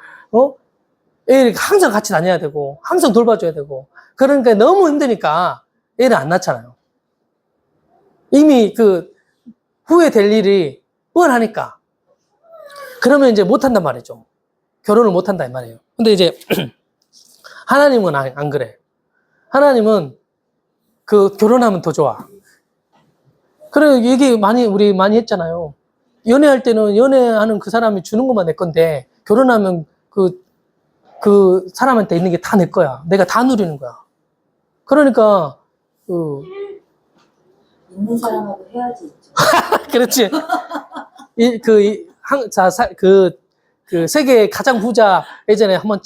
애를 항상 같이 다녀야 되고 항상 돌봐줘야 되고 그러니까 너무 힘드니까 애를 안 낳잖아요. 이미 후회 될 일이 뻔하니까. 그러면 이제 못한단 말이죠. 결혼을 못한다 이 말이에요. 근데 이제 하나님은 안 그래. 하나님은 그 결혼하면 더 좋아. 그래 얘기 우리 많이 했잖아요. 연애할 때는 연애하는 그 사람이 주는 것만 내 건데 결혼하면 그 사람한테 있는 게 다 내 거야. 내가 다 누리는 거야. 그러니까 있는 사람하고 헤어지 있죠. 그렇지. 그 세계 가장 부자 예전에 한번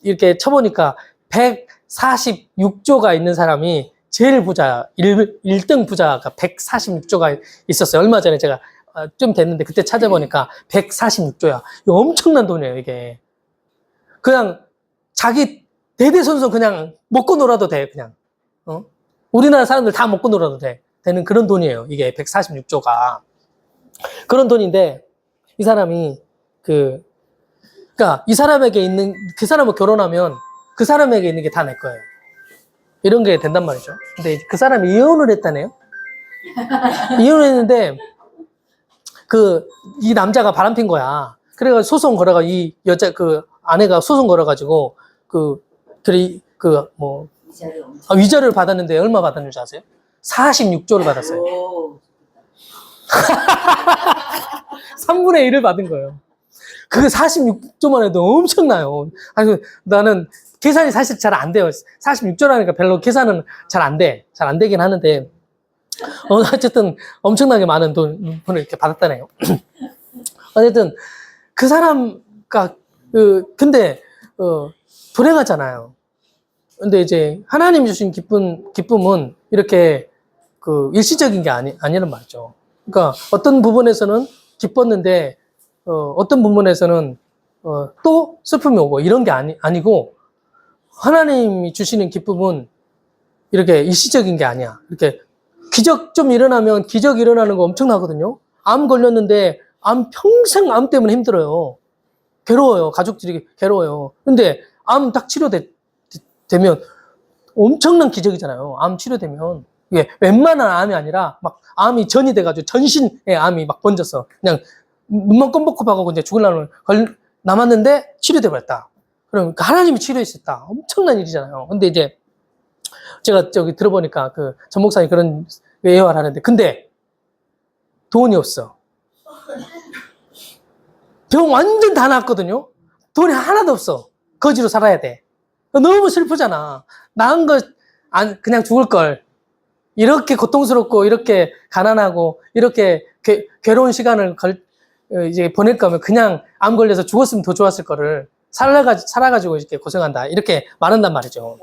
이렇게 쳐보니까 146조가 있는 사람이 제일 부자, 1등 부자가 146조가 있었어요. 얼마 전에 제가 좀 됐는데 그때 찾아보니까 146조야. 이거 엄청난 돈이에요, 이게. 그냥 자기 대대손손 그냥 먹고 놀아도 돼, 그냥. 우리나라 사람들 다 먹고 놀아도 되는 그런 돈이에요. 이게 146조가. 그런 돈인데, 이 사람이, 그러니까 이 사람에게 있는, 그 사람을 결혼하면 그 사람에게 있는 게 다 내 거예요. 이런 게 된단 말이죠. 근데 그 사람이 이혼을 했다네요? 이혼을 했는데, 이 남자가 바람핀 거야. 그래가지고 소송 걸어가, 아내가 소송 걸어가지고, 위자료 엄청. 위자료를 받았는데 얼마 받았는지 아세요? 46조를 받았어요. 오. 3분의 1을 받은 거예요. 그게 46조만 해도 엄청나요. 아니, 나는 계산이 사실 잘 안 돼요. 46조라니까 별로 계산은 잘 안 돼. 잘 안 되긴 하는데, 어쨌든 엄청나게 많은 돈을 이렇게 받았다네요. 어쨌든 그 사람가 근데 불행하잖아요. 근데 이제 하나님이 주신 기쁨은 이렇게 일시적인 게 아니란 말이죠. 그러니까 어떤 부분에서는 기뻤는데 어떤 부분에서는 또 슬픔이 오고 이런 게 아니고 하나님이 주시는 기쁨은 이렇게 일시적인 게 아니야. 이렇게 기적 좀 일어나면 기적 일어나는 거 엄청나거든요. 암 걸렸는데 평생 암 때문에 힘들어요. 괴로워요. 가족들이 괴로워요. 근데 암 딱 치료되면 엄청난 기적이잖아요. 암 치료되면. 이게 웬만한 암이 아니라 막 암이 전이 돼가지고 전신에 암이 막 번졌어. 그냥 눈만 껌뻑껌뻑하고 이제 죽으려면 남았는데 치료돼 버렸다. 그럼 하나님이 치료했었다. 엄청난 일이잖아요. 근데 이제 제가 저기 들어보니까 전 목사님 그런 예화를 하는데 근데 돈이 없어. 병 완전 다 났거든요. 돈이 하나도 없어. 거지로 살아야 돼. 너무 슬프잖아. 나은 거 그냥 죽을 걸. 이렇게 고통스럽고 이렇게 가난하고 이렇게 괴로운 시간을 이제 보낼 거면 그냥 암 걸려서 죽었으면 더 좋았을 거를 살아가지고 이렇게 고생한다. 이렇게 말한단 말이죠.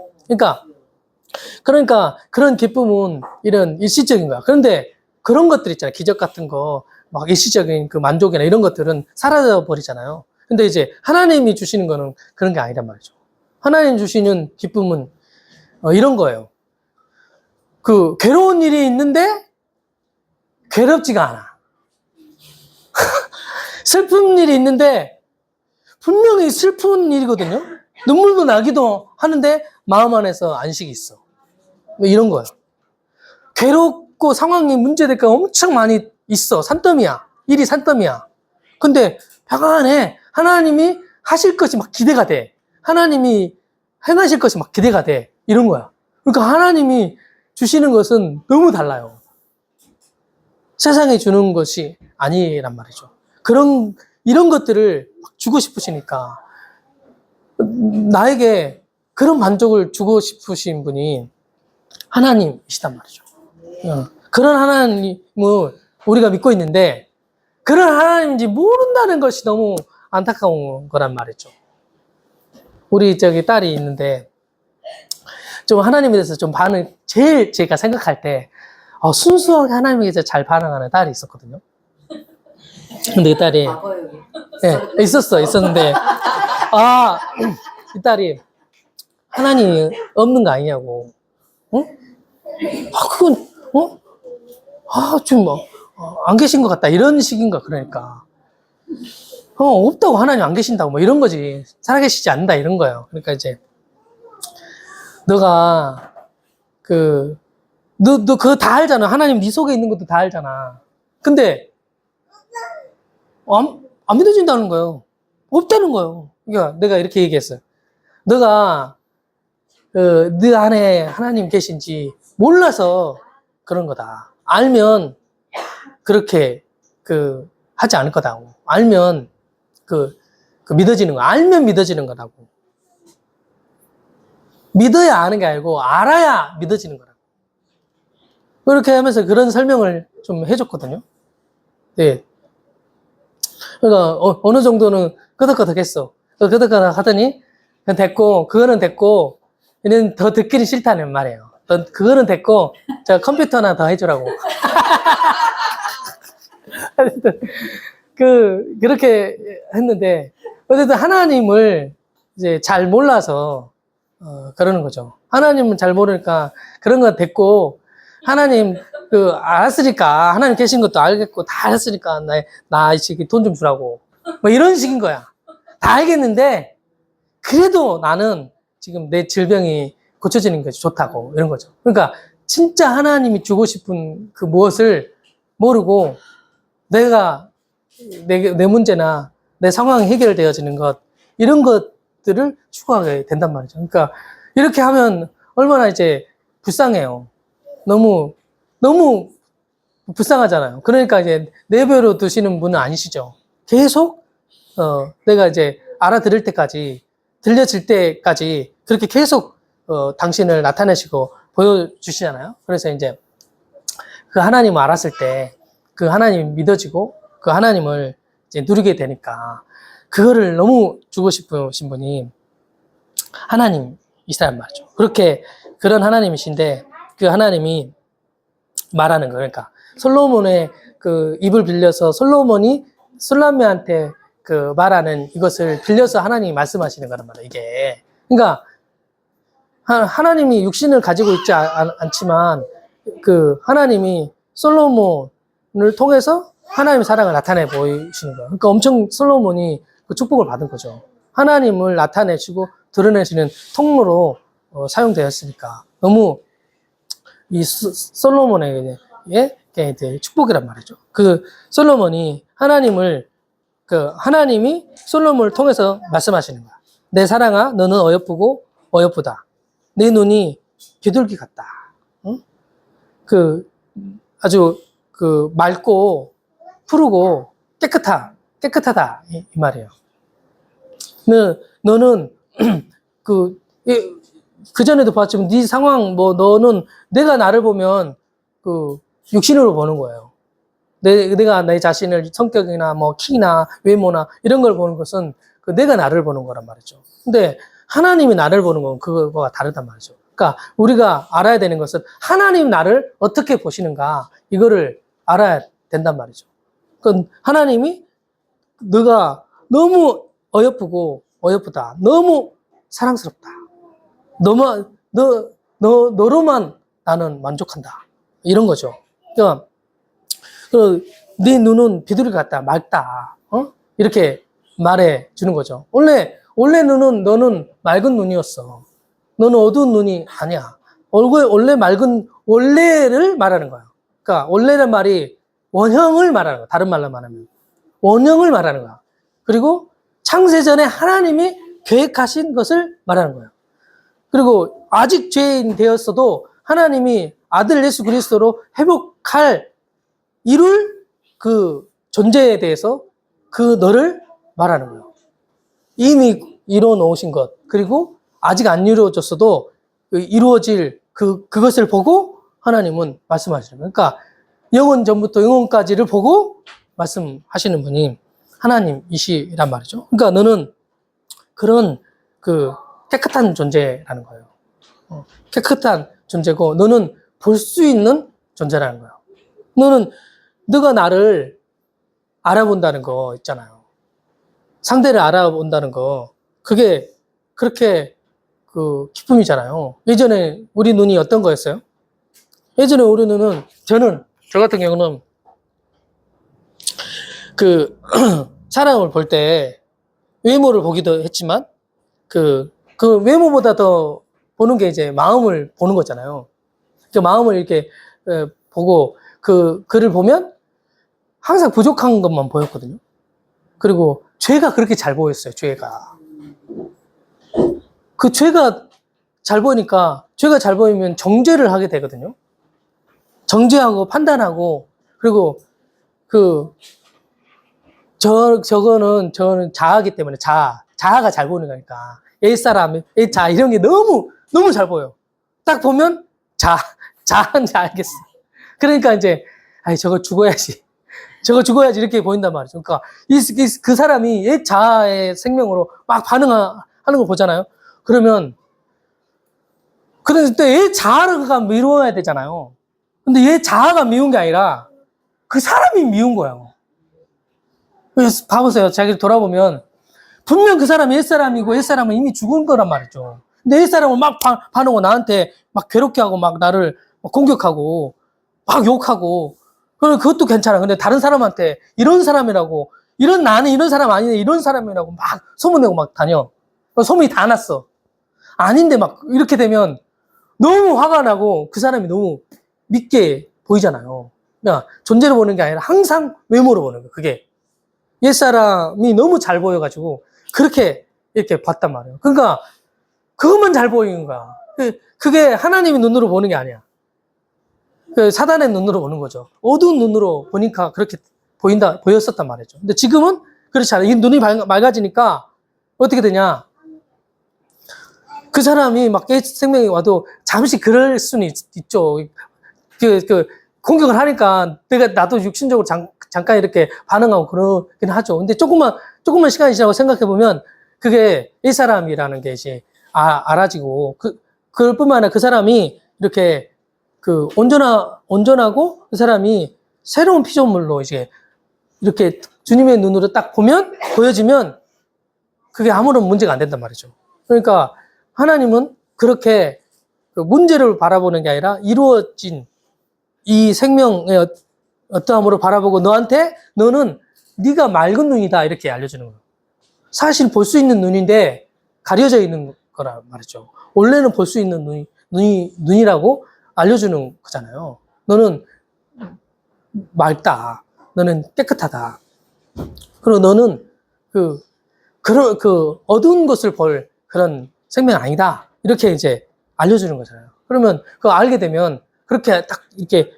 그러니까 그런 기쁨은 이런 일시적인 거야. 그런데 그런 것들 있잖아요. 기적 같은 거, 막 일시적인 그 만족이나 이런 것들은 사라져 버리잖아요. 근데 이제 하나님이 주시는 거는 그런 게 아니란 말이죠. 하나님 주시는 기쁨은 이런 거예요. 괴로운 일이 있는데 괴롭지가 않아. 슬픈 일이 있는데 분명히 슬픈 일이거든요. 눈물도 나기도 하는데 마음 안에서 안식이 있어. 뭐 이런 거예요. 괴롭고 상황이 문제될까 엄청 많이 있어. 산더미야. 일이 산더미야. 근데 평안해. 하나님이 하실 것이 막 기대가 돼. 하나님이 행하실 것이 막 기대가 돼. 이런 거야. 그러니까 하나님이 주시는 것은 너무 달라요. 세상에 주는 것이 아니란 말이죠. 이런 것들을 막 주고 싶으시니까 나에게 그런 만족을 주고 싶으신 분이 하나님이시단 말이죠. 그런 하나님을 우리가 믿고 있는데 그런 하나님인지 모른다는 것이 너무 안타까운 거란 말이죠. 우리 딸이 있는데 좀 하나님에 대해서 좀 제일 제가 생각할 때 순수하게 하나님에 대해서 잘 반응하는 딸이 있었거든요. 근데 그 딸이 네, 있었는데 이 딸이 하나님이 없는 거 아니냐고. 그건 좀 안 계신 것 같다 이런 식인가. 그러니까 없다고 하나님 안 계신다고 뭐 이런 거지. 살아계시지 않는다 이런 거예요. 그러니까 이제 너가 너 그거 다 알잖아. 하나님 네 속에 있는 것도 다 알잖아. 근데 안 믿어진다는 거예요. 없다는 거예요. 그러니까 내가 이렇게 얘기했어요. 너가 네 안에 하나님 계신지 몰라서 그런 거다. 알면 그렇게 하지 않을 거다고. 알면 믿어지는 거. 알면 믿어지는 거라고. 믿어야 아는 게 아니고 알아야 믿어지는 거라고. 그렇게 하면서 그런 설명을 좀 해줬거든요. 네. 그러니까 어느 정도는 끄덕끄덕했어. 끄덕끄덕 하더니 됐고, 그거는 됐고, 얘는 더 듣기는 싫다는 말이에요. 그거는 됐고, 저 컴퓨터나 더 해주라고. 그렇게 했는데, 어쨌든 하나님을 이제 잘 몰라서, 그러는 거죠. 하나님은 잘 모르니까 그런 건 됐고, 하나님, 알았으니까, 하나님 계신 것도 알겠고, 다 알았으니까, 나 이 새끼 돈 좀 주라고. 뭐 이런 식인 거야. 다 알겠는데, 그래도 나는 지금 내 질병이 고쳐지는 것이 좋다고, 이런 거죠. 그러니까, 진짜 하나님이 주고 싶은 그 무엇을 모르고, 내 문제나 내 상황이 해결되어지는 것, 이런 것들을 추구하게 된단 말이죠. 그러니까, 이렇게 하면 얼마나 이제 불쌍해요. 너무 불쌍하잖아요. 그러니까 이제 내버려 두시는 분은 아니시죠. 계속, 내가 이제 알아들을 때까지, 들려질 때까지 그렇게 계속, 당신을 나타내시고 보여주시잖아요. 그래서 이제 그 하나님을 알았을 때 그 하나님이 믿어지고 그 하나님을 이제 누리게 되니까 그거를 너무 주고 싶으신 분이 하나님이시란 말이죠. 그런 하나님이신데 그 하나님이 말하는 거예요. 그러니까 솔로몬의 그 입을 빌려서 솔로몬이 술람미한테 말하는 이것을 빌려서 하나님이 말씀하시는 거란 말이에요. 이게. 그러니까 하나님이 육신을 가지고 있지 않지만 하나님이 솔로몬을 통해서 하나님의 사랑을 나타내 보이시는 거예요. 그러니까 엄청 솔로몬이 그 축복을 받은 거죠. 하나님을 나타내시고 드러내시는 통로로 사용되었으니까 너무 이 솔로몬에게 축복이란 말이죠. 솔로몬이 하나님이 솔로몬을 통해서 말씀하시는 거야. 내 사랑아, 너는 어여쁘고 어여쁘다. 내 눈이 비둘기 같다. 응? 아주 맑고 푸르고 깨끗하다 이 말이에요. 너는 그 전에도 봤지만 네 상황 너는 내가 나를 보면 육신으로 보는 거예요. 내가 내 자신을 성격이나 키나 외모나 이런 걸 보는 것은 내가 나를 보는 거란 말이죠. 근데 하나님이 나를 보는 건 그거가 다르단 말이죠. 그러니까 우리가 알아야 되는 것은 하나님 나를 어떻게 보시는가 이거를 알아야 된단 말이죠. 그러니까 하나님이 너가 너무 어여쁘고 어여쁘다. 너무 사랑스럽다. 너로만 나는 만족한다. 이런 거죠. 그러니까 네 눈은 비둘기 같다, 맑다. 이렇게 말해 주는 거죠. 원래 너는 맑은 눈이었어. 너는 어두운 눈이 아니야. 원래를 말하는 거야. 그러니까 원래란 말이 원형을 말하는 거야. 다른 말로 말하면 원형을 말하는 거야. 그리고 창세전에 하나님이 계획하신 것을 말하는 거예요. 그리고 아직 죄인 되었어도 하나님이 아들 예수 그리스도로 이룰 그 존재에 대해서 너를 말하는 거예요. 이미 이루어 놓으신 것, 그리고 아직 안 이루어졌어도 이루어질 그것을 보고 하나님은 말씀하시는 거예요. 그러니까 영원 전부터 영원까지를 보고 말씀하시는 분이 하나님이시란 말이죠. 그러니까 너는 그런 깨끗한 존재라는 거예요. 깨끗한 존재고 너는 볼 수 있는 존재라는 거예요. 너가 나를 알아본다는 거 있잖아요. 상대를 알아본다는 거, 그게 그렇게 기쁨이잖아요. 예전에 우리 눈이 어떤 거였어요? 예전에 우리 눈은, 저 같은 경우는 사람을 볼 때 외모를 보기도 했지만, 그 외모보다 더 보는 게 이제 마음을 보는 거잖아요. 그 마음을 이렇게 보고 그를 보면 항상 부족한 것만 보였거든요. 그리고 죄가 그렇게 잘 보였어요, 죄가. 그 죄가 잘 보이니까, 죄가 잘 보이면 정죄를 하게 되거든요. 정죄하고 판단하고, 그리고 저는 자아기 때문에 자아가 잘 보이는 거니까. 옛사람, 옛자, 이런 게 너무 잘 보여. 딱 보면 자아인지 알겠어. 그러니까 이제, 아이, 저거 죽어야지. 이렇게 보인단 말이죠. 그러니까, 그 사람이 옛 자아의 생명으로 막 반응하는 거 보잖아요. 그러면, 그런데 옛 자아가 미워야 되잖아요. 근데 옛 자아가 미운 게 아니라, 그 사람이 미운 거예요. 그래서 봐보세요. 자기를 돌아보면, 분명 그 사람이 옛사람이고, 옛사람은 이미 죽은 거란 말이죠. 근데 옛사람은 막 반응하고, 나한테 막 괴롭게 하고, 막 나를 막 공격하고, 막 욕하고, 그것도 괜찮아. 근데 다른 사람한테 이런 사람이라고, 나는 이런 사람 아니네, 이런 사람이라고 막 소문내고 막 다녀. 소문이 다 났어. 아닌데 막 이렇게 되면 너무 화가 나고 그 사람이 너무 믿게 보이잖아요. 그러니까 존재를 보는 게 아니라 항상 외모로 보는 거예요. 그게. 옛사람이 너무 잘 보여가지고 그렇게 이렇게 봤단 말이에요. 그러니까 그것만 잘 보이는 거야. 그게 하나님의 눈으로 보는 게 아니야. 그 사단의 눈으로 보는 거죠. 어두운 눈으로 보니까 그렇게 보였었단 말이죠. 근데 지금은 그렇지 않아요. 이 눈이 맑아지니까 어떻게 되냐. 그 사람이 막 생명이 와도 잠시 그럴 수는 있죠. 공격을 하니까 나도 육신적으로 잠깐 이렇게 반응하고 그러긴 하죠. 근데 조금만 시간이 지나고 생각해보면 그게 이 사람이라는 게 이제 알아지고 그뿐만 아니라 그 사람이 이렇게 온전하고 그 사람이 새로운 피조물로 이제 이렇게 주님의 눈으로 딱 보여지면 그게 아무런 문제가 안 된단 말이죠. 그러니까 하나님은 그렇게 문제를 바라보는 게 아니라 이루어진 이 생명의 어떠함으로 바라보고 너는 네가 맑은 눈이다 이렇게 알려주는 거예요. 사실 볼 수 있는 눈인데 가려져 있는 거란 말이죠. 원래는 볼 수 있는 눈이라고 알려주는 거잖아요. 너는 맑다. 너는 깨끗하다. 그리고 너는 어두운 것을 볼 그런 생명 아니다. 이렇게 이제 알려주는 거잖아요. 그러면 그거 알게 되면 그렇게 딱 이렇게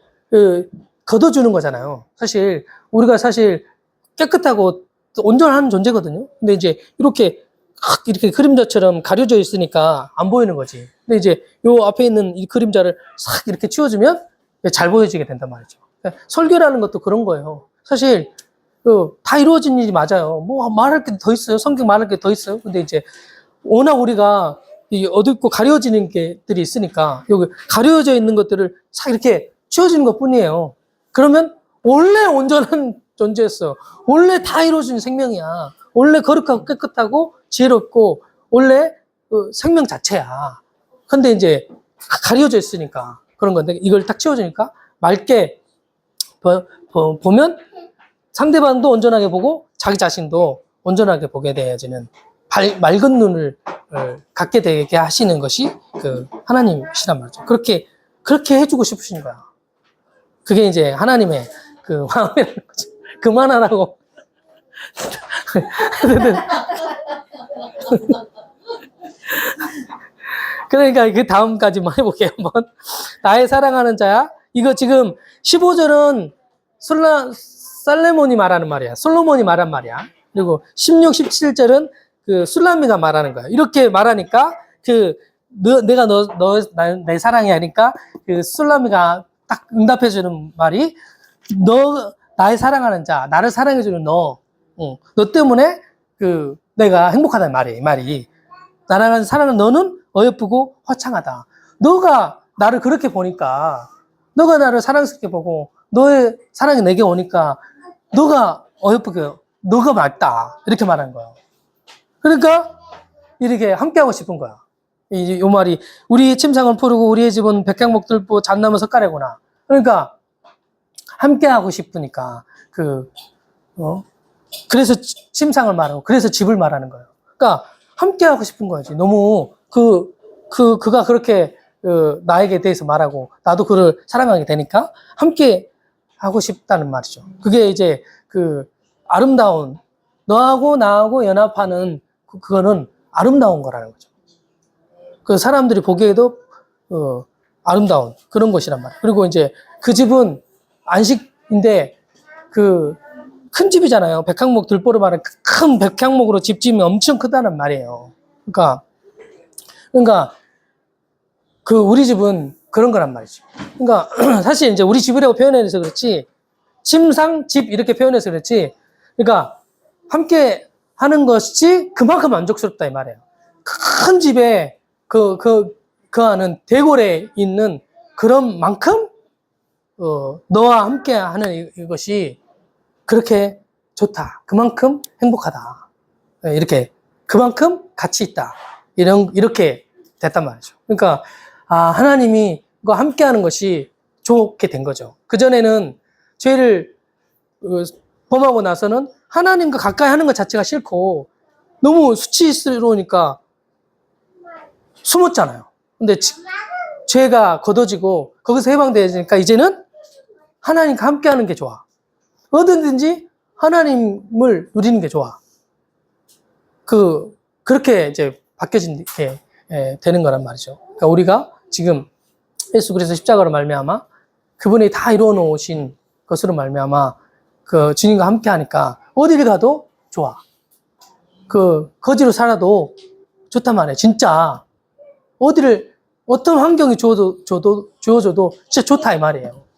걷어주는 거잖아요. 사실 우리가 깨끗하고 온전한 존재거든요. 근데 이제 이렇게 그림자처럼 가려져 있으니까 안 보이는 거지. 근데 이제 요 앞에 있는 이 그림자를 싹 이렇게 치워주면 잘 보여지게 된단 말이죠. 설교라는 것도 그런 거예요. 사실 다 이루어진 일이 맞아요. 뭐 말할 게 더 있어요. 성경 말할 게 더 있어요. 근데 이제 워낙 우리가 어둡고 가려지는 게들이 있으니까 여기 가려져 있는 것들을 싹 이렇게 치워지는 것 뿐이에요. 그러면 원래 온전한 존재였어. 원래 다 이루어진 생명이야. 원래 거룩하고 깨끗하고 지혜롭고 원래 생명 자체야. 근데 이제 가려져 있으니까 그런 건데 이걸 딱 치워주니까 맑게 보면 상대방도 온전하게 보고 자기 자신도 온전하게 보게 되어지는 맑은 눈을 갖게 되게 하시는 것이 하나님이시란 말이죠. 그렇게 해주고 싶으신 거야. 그게 이제 하나님의 마음이라는 거죠. 그만하라고. 그러니까 그 다음까지만 해볼게요. 한번. 나의 사랑하는 자야. 이거 지금 15절은 솔로몬이 말하는 말이야. 솔로몬이 말한 말이야. 그리고 16, 17절은 술라미가 말하는 거야. 이렇게 말하니까 내가 내 사랑이 아니까 술라미가 딱 응답해주는 말이 나의 사랑하는 자, 나를 사랑해주는 너 때문에 내가 행복하다는 말이 나를 사랑하는 너는 어여쁘고 화창하다. 너가 나를 그렇게 보니까 너가 나를 사랑스럽게 보고 너의 사랑이 내게 오니까 너가 어여쁘게 너가 맑다 이렇게 말하는 거야. 그러니까 이렇게 함께하고 싶은 거야. 요 말이 우리의 침상을 푸르고 우리의 집은 백향목들보 잣나무 석가래구나. 그러니까 함께하고 싶으니까 그래서 침상을 말하고 그래서 집을 말하는 거예요. 그러니까 함께하고 싶은 거지. 너무 그가 그렇게 나에게 대해서 말하고 나도 그를 사랑하게 되니까 함께 하고 싶다는 말이죠. 그게 이제 아름다운 너하고 나하고 연합하는 그거는 아름다운 거라는 거죠. 그 사람들이 보기에도 아름다운 그런 것이란 말이에요. 그리고 이제 그 집은 안식인데 그 큰 집이잖아요. 백향목 들보름하는 큰 백향목으로 집 지으면 엄청 크다는 말이에요. 그러니까 그 우리 집은 그런 거란 말이죠. 그러니까 사실 이제 우리 집이라고 표현해서 그렇지 침상 집 이렇게 표현해서 그렇지 그러니까 함께 하는 것이 그만큼 만족스럽다 이 말이에요. 큰 집에 그 안은 대궐에 있는 그런 만큼 너와 함께 하는 이것이 그렇게 좋다. 그만큼 행복하다. 이렇게 그만큼 가치 있다. 이렇게 됐단 말이죠. 그러니까 하나님이 과 함께 하는 것이 좋게 된 거죠. 그전에는 죄를 범하고 나서는 하나님과 가까이 하는 것 자체가 싫고 너무 수치스러우니까 숨었잖아요. 근데 죄가 걷어지고 거기서 해방되니까 이제는 하나님과 함께 하는 게 좋아. 어디든지 하나님을 누리는 게 좋아. 그렇게 이제 바뀌어진 게 되는 거란 말이죠. 그러니까 우리가 지금 예수 그리스도 십자가로 말미암아 그분이 다 이루어 놓으신 것으로 말미암아 그 주님과 함께 하니까 어디를 가도 좋아. 거지로 살아도 좋단 말이에요. 진짜 어떤 환경이 주어져도 진짜 좋다 이 말이에요.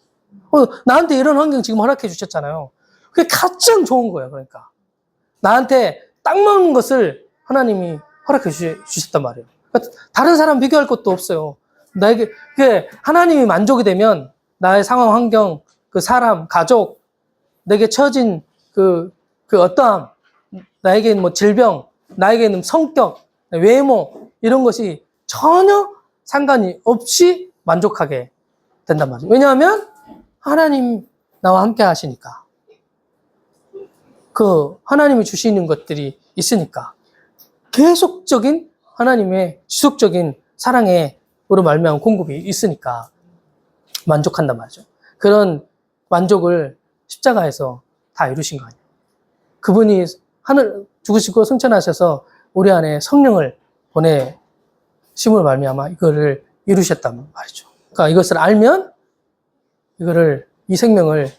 나한테 이런 환경 지금 허락해 주셨잖아요. 그게 가장 좋은 거예요. 그러니까 나한테 딱 맞는 것을 하나님이 허락해 주셨단 말이에요. 그러니까 다른 사람 비교할 것도 없어요. 나에게 그게 하나님이 만족이 되면 나의 상황, 환경, 그 사람, 가족, 내게 처진 그 어떠함, 나에게는 뭐 질병, 나에게는 성격, 외모 이런 것이 전혀 상관이 없이 만족하게 된단 말이에요. 왜냐하면 하나님 나와 함께 하시니까. 하나님이 주시는 것들이 있으니까. 계속적인 하나님의 지속적인 사랑으로 말미암은 공급이 있으니까 만족한단 말이죠. 그런 만족을 십자가에서 다 이루신 거 아니에요. 그분이 하늘 죽으시고 승천하셔서 우리 안에 성령을 보내심으로 말미암아 이거를 이루셨단 말이죠. 그러니까 이것을 알면 이 생명을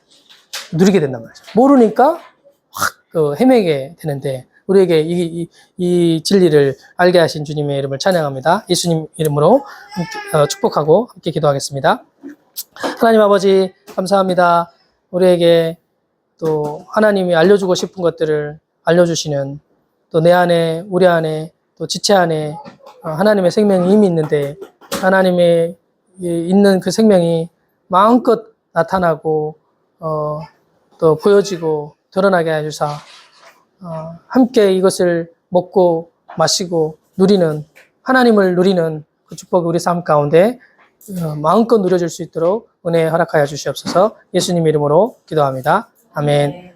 누리게 된단 말이죠. 모르니까 확 헤매게 되는데 우리에게 이 진리를 알게 하신 주님의 이름을 찬양합니다. 예수님 이름으로 축복하고 함께 기도하겠습니다. 하나님 아버지 감사합니다. 우리에게 또 하나님이 알려주고 싶은 것들을 알려주시는 또 내 안에 우리 안에 또 지체 안에 하나님의 생명이 이미 있는데 하나님의 있는 그 생명이 마음껏 나타나고 또 보여지고 드러나게 해주사 함께 이것을 먹고 마시고 누리는 하나님을 누리는 그 축복이 우리 삶 가운데 마음껏 누려질 수 있도록 은혜 허락하여 주시옵소서. 예수님 이름으로 기도합니다. 아멘.